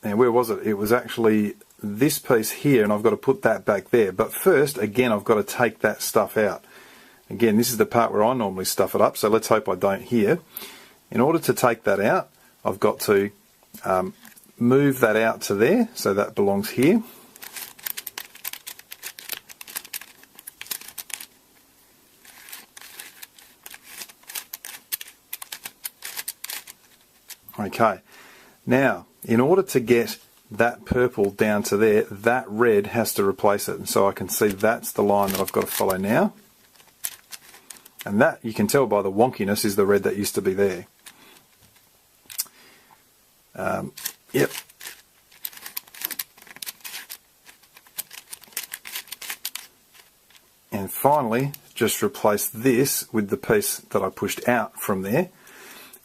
where was it? It was actually this piece here, and I've got to put that back there. But first, again, I've got to take that stuff out. Again, this is the part where I normally stuff it up, so let's hope I don't here. In order to take that out, I've got to move that out to there, so that belongs here. Okay, now in order to get that purple down to there, that red has to replace it, and so I can see that's the line that I've got to follow now, and that, you can tell by the wonkiness, is the red that used to be there. Yep. And finally, just replace this with the piece that I pushed out from there,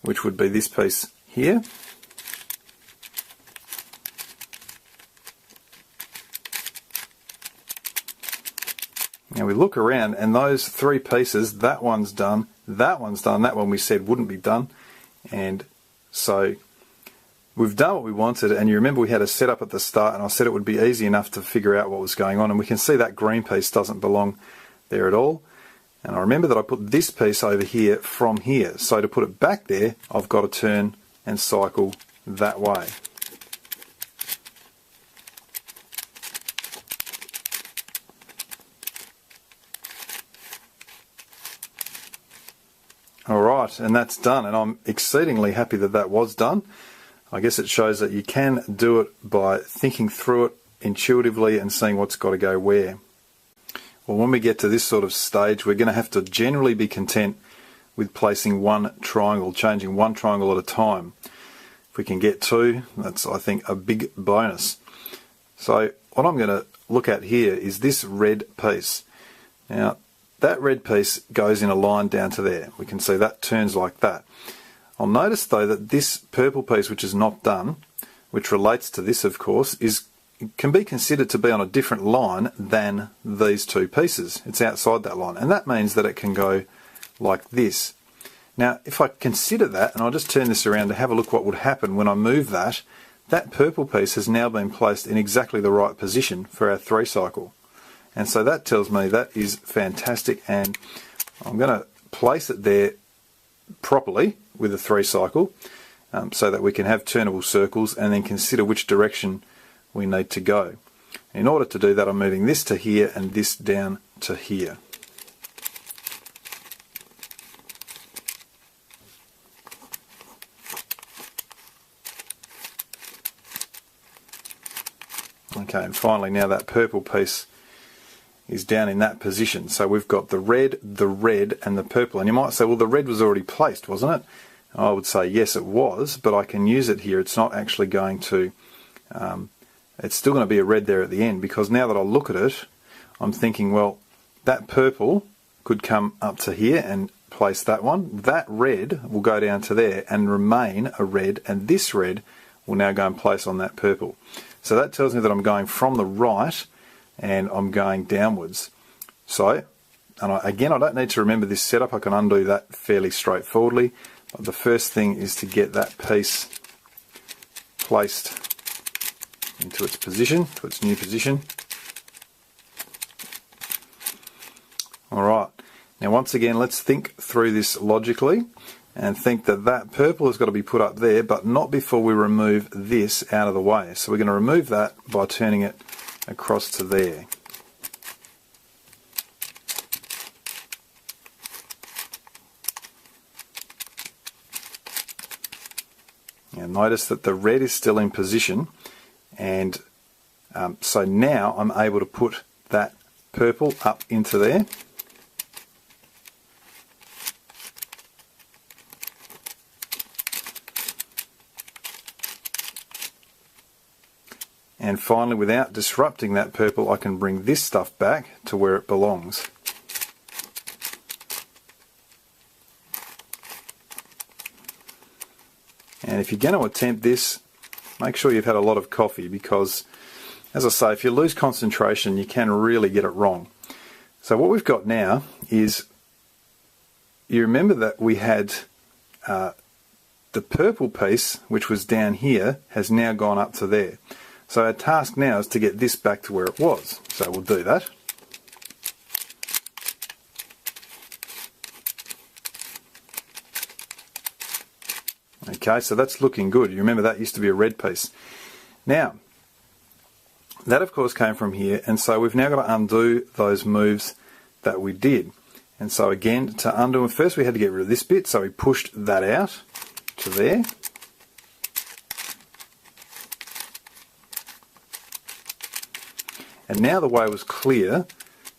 which would be this piece here. Now we look around, and those 3 pieces, that one's done, that one's done, that one we said wouldn't be done, and so we've done what we wanted. And you remember we had a setup at the start, and I said it would be easy enough to figure out what was going on, and we can see that green piece doesn't belong there at all. And I remember that I put this piece over here from here, so to put it back there, I've got to turn and cycle that way. Alright, and that's done, and I'm exceedingly happy that that was done. I guess it shows that you can do it by thinking through it intuitively and seeing what's got to go where. Well, when we get to this sort of stage, we're going to have to generally be content with placing one triangle, changing one triangle at a time. If we can get 2, that's, I think, a big bonus. So what I'm going to look at here is this red piece. Now, that red piece goes in a line down to there. We can see that turns like that. I'll notice though that this purple piece, which is not done, which relates to this of course, can be considered to be on a different line than these 2 pieces. It's outside that line, and that means that it can go like this. Now if I consider that, and I'll just turn this around to have a look what would happen when I move that, that purple piece has now been placed in exactly the right position for our 3 cycle. And so that tells me that is fantastic, and I'm going to place it there properly with a 3 cycle so that we can have turnable circles and then consider which direction we need to go. In order to do that, I'm moving this to here and this down to here. Okay, and finally now that purple piece is down in that position. So we've got the red, and the purple. And you might say, well, the red was already placed, wasn't it? I would say, yes, it was, but I can use it here. It's not actually going to, it's still going to be a red there at the end, because now that I look at it, I'm thinking, well, that purple could come up to here and place that one. That red will go down to there and remain a red, and this red will now go and place on that purple. So that tells me that I'm going from the right and I'm going downwards. So, and again, I don't need to remember this setup. I can undo that fairly straightforwardly. But the first thing is to get that piece placed into its position, to its new position. Alright, now once again let's think through this logically and think that that purple has got to be put up there, but not before we remove this out of the way. So we're going to remove that by turning it across to there. Now notice that the red is still in position, and so now I'm able to put that purple up into there. And finally, without disrupting that purple, I can bring this stuff back to where it belongs. And if you're going to attempt this, make sure you've had a lot of coffee, because, as I say, if you lose concentration, you can really get it wrong. So what we've got now is, you remember that we had the purple piece, which was down here, has now gone up to there. So our task now is to get this back to where it was. So we'll do that. Okay, so that's looking good. You remember that used to be a red piece. Now, that of course came from here, and so we've now got to undo those moves that we did. And so again, to undo them, first we had to get rid of this bit, so we pushed that out to there. And now the way was clear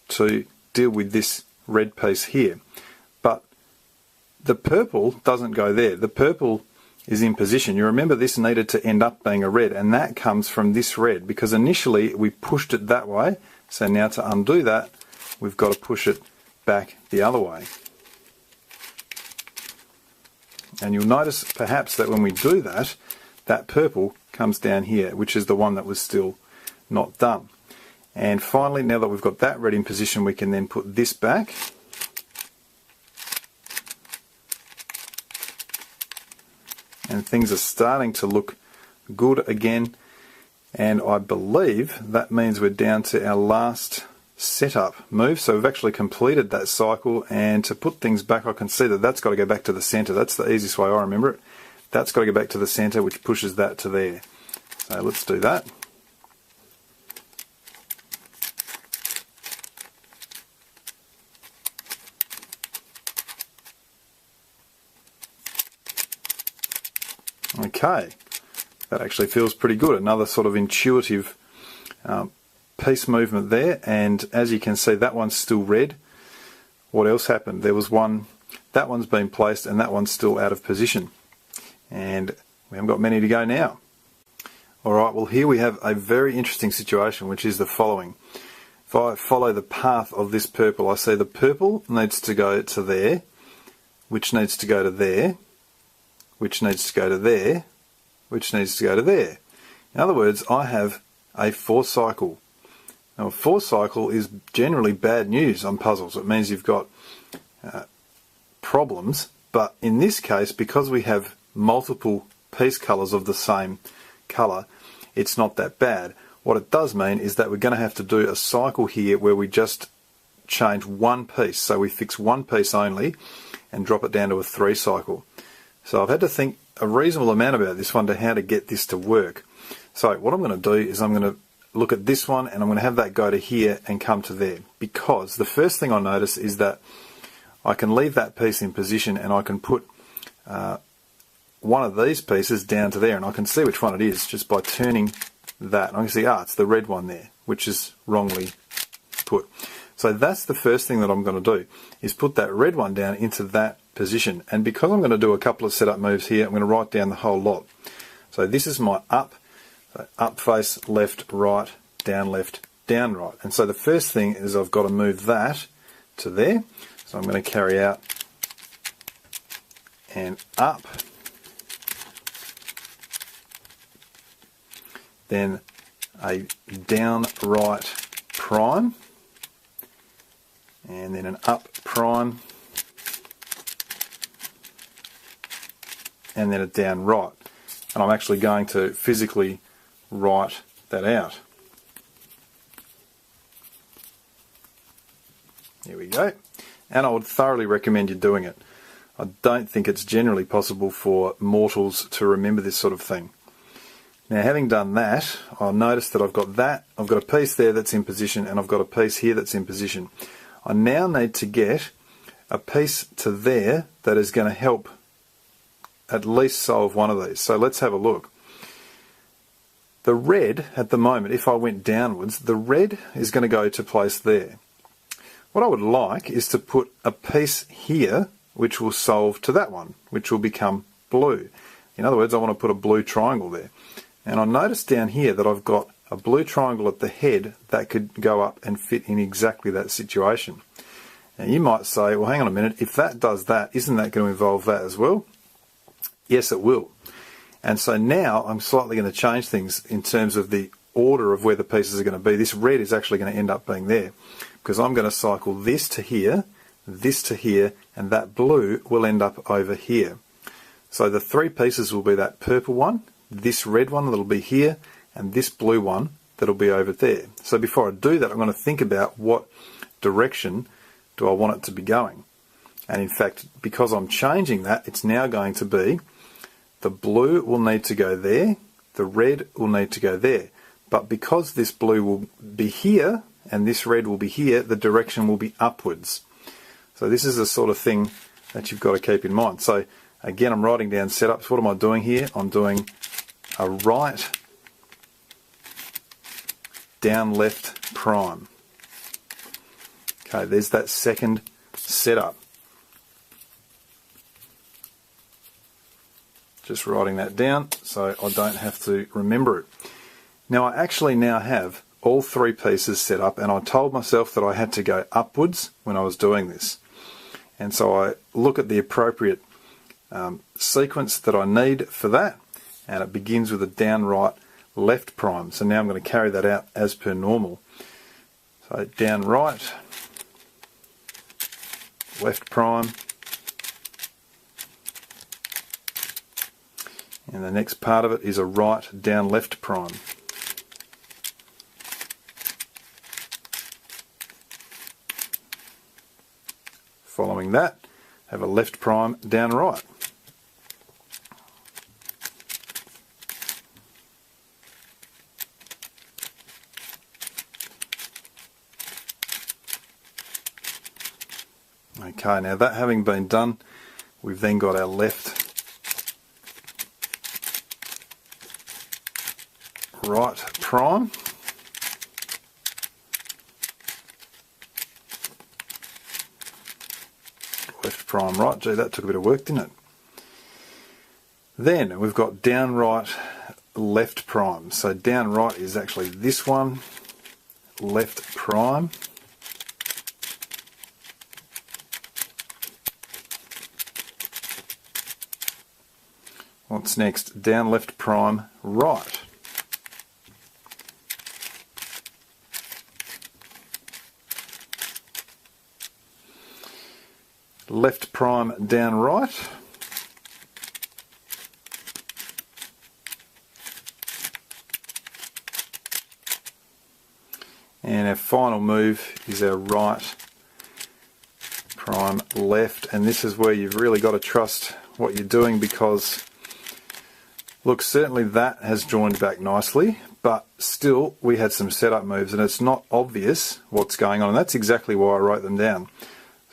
to deal with this red piece here. But the purple doesn't go there. The purple is in position. You remember this needed to end up being a red, and that comes from this red, because initially we pushed it that way. So now to undo that, we've got to push it back the other way. And you'll notice perhaps that when we do that, that purple comes down here, which is the one that was still not done. And finally, now that we've got that red in position, we can then put this back. And things are starting to look good again. And I believe that means we're down to our last setup move. So we've actually completed that cycle. And to put things back, I can see that that's got to go back to the center. That's the easiest way I remember it. That's got to go back to the center, which pushes that to there. So let's do that. Okay, that actually feels pretty good. Another sort of intuitive piece movement there, and as you can see, that one's still red. What else happened? There was one, that one's been placed, and that one's still out of position. And we haven't got many to go now. Alright, well here we have a very interesting situation, which is the following. If I follow the path of this purple, I see the purple needs to go to there, which needs to go to there, which needs to go to there, which needs to go to there. In other words, I have a 4-cycle. Now a 4-cycle is generally bad news on puzzles. It means you've got problems, but in this case, because we have multiple piece colours of the same colour, it's not that bad. What it does mean is that we're going to have to do a cycle here where we just change one piece. So we fix one piece only and drop it down to a 3-cycle. So I've had to think a reasonable amount about this one to how to get this to work. So what I'm going to do is I'm going to look at this one, and I'm going to have that go to here and come to there. Because the first thing I notice is that I can leave that piece in position, and I can put one of these pieces down to there, and I can see which one it is just by turning that. And I can see, it's the red one there, which is wrongly put. So that's the first thing that I'm going to do, is put that red one down into that position. And because I'm going to do a couple of setup moves here, I'm going to write down the whole lot. So this is my up, so up face, left, right, down right. And so the first thing is I've got to move that to there. So I'm going to carry out an up, then a down right prime, and then an up prime, and then a down right. And I'm actually going to physically write that out. Here we go. And I would thoroughly recommend you doing it. I don't think it's generally possible for mortals to remember this sort of thing. Now, having done that, I'll notice that I've got a piece there that's in position, and I've got a piece here that's in position. I now need to get a piece to there that is going to help at least solve one of these. So let's have a look. The red, at the moment, if I went downwards, the red is going to go to place there. What I would like is to put a piece here which will solve to that one, which will become blue. In other words, I want to put a blue triangle there. And I notice down here that I've got a blue triangle at the head that could go up and fit in exactly that situation. Now you might say, well, hang on a minute, if that does that, isn't that going to involve that as well? Yes, it will. And so now I'm slightly going to change things in terms of the order of where the pieces are going to be. This red is actually going to end up being there, because I'm going to cycle this to here, and that blue will end up over here. So the three pieces will be that purple one, this red one that'll be here, and this blue one that'll be over there. So before I do that, I'm going to think about what direction do I want it to be going. And in fact, because I'm changing that, it's now going to be the blue will need to go there, the red will need to go there. But because this blue will be here and this red will be here, the direction will be upwards. So this is the sort of thing that you've got to keep in mind. So again, I'm writing down setups. What am I doing here? I'm doing a right, down, left, prime. Okay, there's that second setup. Just writing that down so I don't have to remember it. Now I actually now have all three pieces set up, and I told myself that I had to go upwards when I was doing this. And so I look at the appropriate sequence that I need for that, and it begins with a down, right, left prime. So now I'm going to carry that out as per normal. So down, right, left prime, and the next part of it is a right, down, left prime. Following that, have a left prime, down, right. Okay, now that having been done, we've then got our left, right prime, left prime, right. Gee, that took a bit of work, didn't it? Then we've got down, right, left prime. So down, right is actually this one, left prime. What's next? Down, left prime, right. Left prime, down, right. And our final move is our right prime, left. And this is where you've really got to trust what you're doing, because look, certainly that has joined back nicely, but still we had some setup moves and it's not obvious what's going on, and that's exactly why I wrote them down.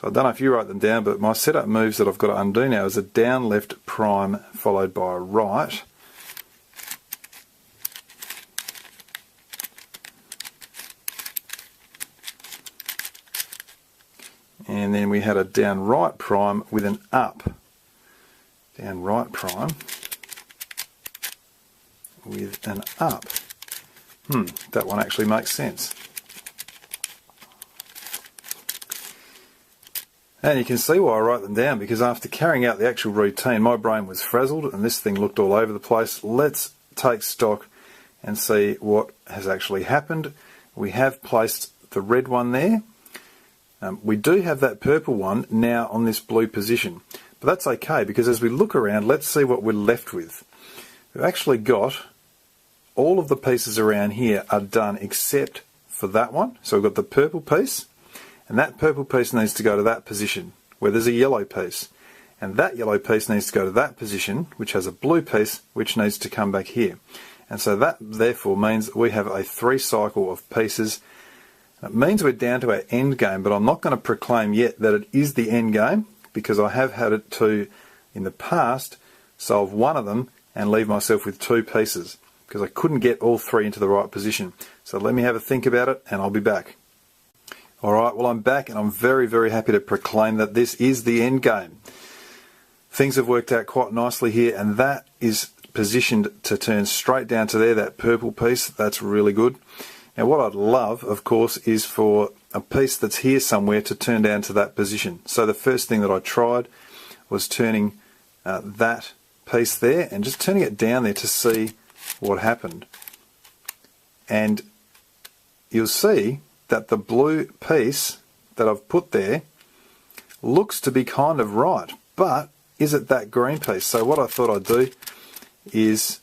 So I don't know if you wrote them down, but my setup moves that I've got to undo now is a down, left, prime, followed by a right. And then we had a down, right prime with an up. Down, right prime with an up. That one actually makes sense. And you can see why I wrote them down, because after carrying out the actual routine, my brain was frazzled and this thing looked all over the place. Let's take stock and see what has actually happened. We have placed the red one there. We do have that purple one now on this blue position, but that's okay, because as we look around, let's see what we're left with. We've actually got all of the pieces around here are done except for that one. So we've got the purple piece, and that purple piece needs to go to that position where there's a yellow piece. And that yellow piece needs to go to that position, which has a blue piece, which needs to come back here. And so that therefore means we have a 3 cycle of pieces. It means we're down to our end game, but I'm not going to proclaim yet that it is the end game, because I have had it to, in the past, solve one of them and leave myself with 2 pieces, because I couldn't get all 3 into the right position. So let me have a think about it and I'll be back. Alright, well I'm back and I'm very, very happy to proclaim that this is the end game. Things have worked out quite nicely here, and that is positioned to turn straight down to there, that purple piece. That's really good. Now what I'd love, of course, is for a piece that's here somewhere to turn down to that position. So the first thing that I tried was turning that piece there and just turning it down there to see what happened. And you'll see that the blue piece that I've put there looks to be kind of right, but is it that green piece? So what I thought I'd do is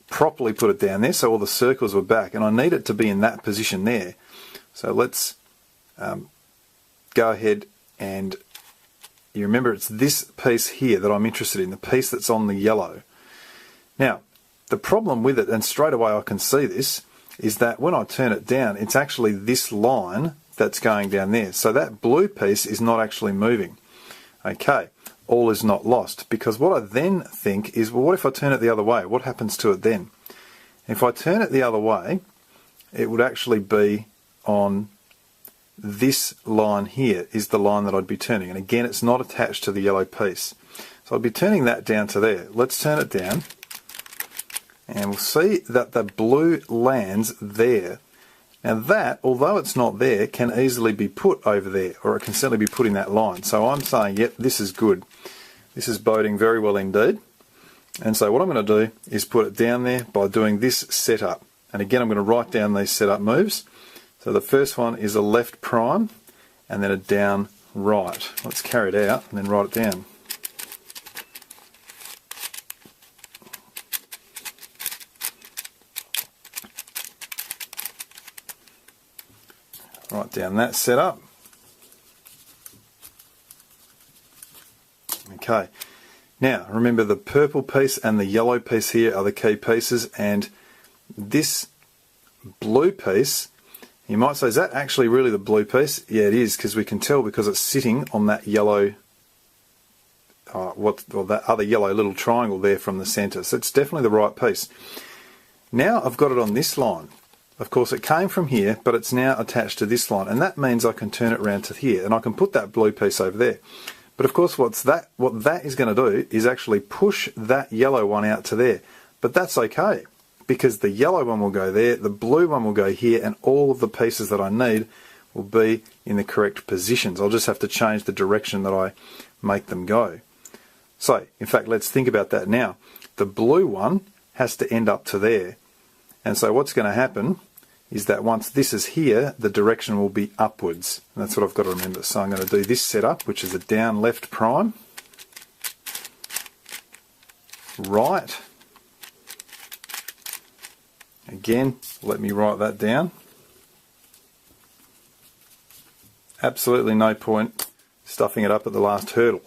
properly put it down there so all the circles were back, and I need it to be in that position there. So let's go ahead, and you remember it's this piece here that I'm interested in, the piece that's on the yellow. Now the problem with it, and straight away I can see this, is that when I turn it down, it's actually this line that's going down there. So that blue piece is not actually moving. Okay, all is not lost, because what I then think is, well, what if I turn it the other way? What happens to it then? If I turn it the other way, it would actually be on this line here is the line that I'd be turning. And again, it's not attached to the yellow piece. So I'd be turning that down to there. Let's turn it down. And we'll see that the blue lands there. Now that, although it's not there, can easily be put over there, or it can certainly be put in that line. So I'm saying, yep, this is good. This is boding very well indeed. And so what I'm going to do is put it down there by doing this setup. And again, I'm going to write down these setup moves. So the first one is a left prime and then a down right. Let's carry it out and then write it down. Write down that setup. Okay, now remember the purple piece and the yellow piece here are the key pieces, and this blue piece, you might say, is that actually really the blue piece? Yeah, it is, because we can tell because it's sitting on that yellow, that other yellow little triangle there from the centre. So it's definitely the right piece. Now I've got it on this line. Of course it came from here, but it's now attached to this line, and that means I can turn it around to here, and I can put that blue piece over there. But of course what that is going to do is actually push that yellow one out to there. But that's okay, because the yellow one will go there, the blue one will go here, and all of the pieces that I need will be in the correct positions. I'll just have to change the direction that I make them go. So, in fact, let's think about that now. The blue one has to end up to there. And so what's going to happen is that once this is here, the direction will be upwards. And that's what I've got to remember. So I'm going to do this setup, which is a down left prime, right. Again, let me write that down. Absolutely no point stuffing it up at the last hurdle.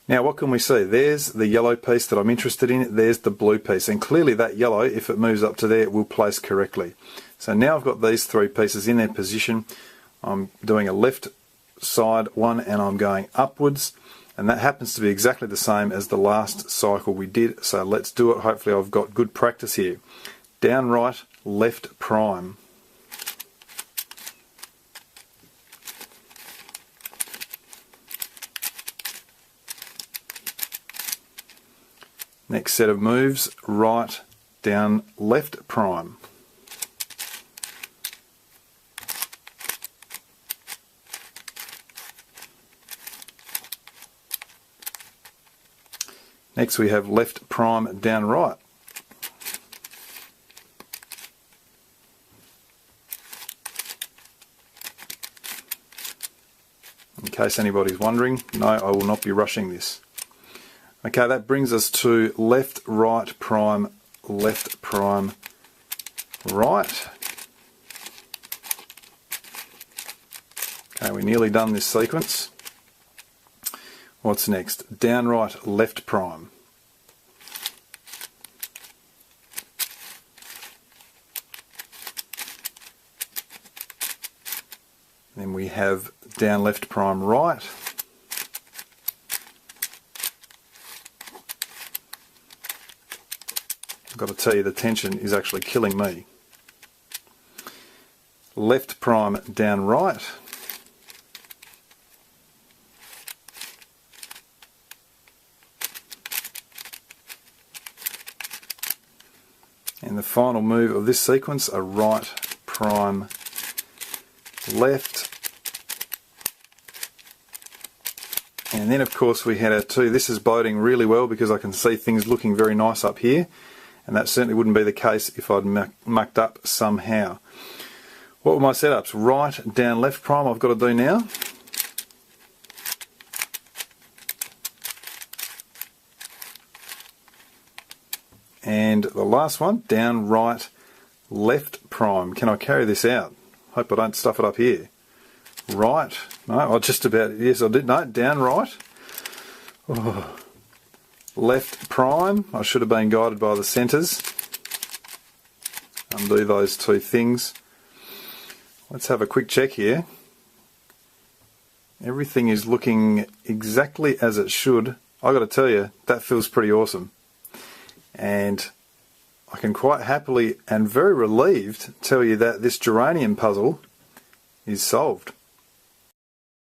Now what can we see? There's the yellow piece that I'm interested in, there's the blue piece, and clearly that yellow, if it moves up to there, it will place correctly. So now I've got these 3 pieces in their position. I'm doing a left side one and I'm going upwards, and that happens to be exactly the same as the last cycle we did. So let's do it. Hopefully I've got good practice here. Down right, left prime. Next set of moves, right, down, left prime. Next we have left prime, down right. In case anybody's wondering, no, I will not be rushing this. Okay, that brings us to left, right, prime, left, prime, right. Okay, we're nearly done this sequence. What's next? Down right, left prime. Then we have down left prime right. I've got to tell you, the tension is actually killing me. Left prime down right. And the final move of this sequence, a right prime left. And then of course we had our two. This is boding really well because I can see things looking very nice up here, and that certainly wouldn't be the case if I'd mucked up somehow. What were my setups? Right, down, left prime I've got to do now. And the last one, down, right, left prime. Can I carry this out? Hope I don't stuff it up here. Right, no, I just about, yes I did, no, down, right. Oh. Left prime, I should have been guided by the centres. Undo those two things. Let's have a quick check here. Everything is looking exactly as it should. I've got to tell you, that feels pretty awesome. And I can quite happily and very relieved tell you that this geranium puzzle is solved.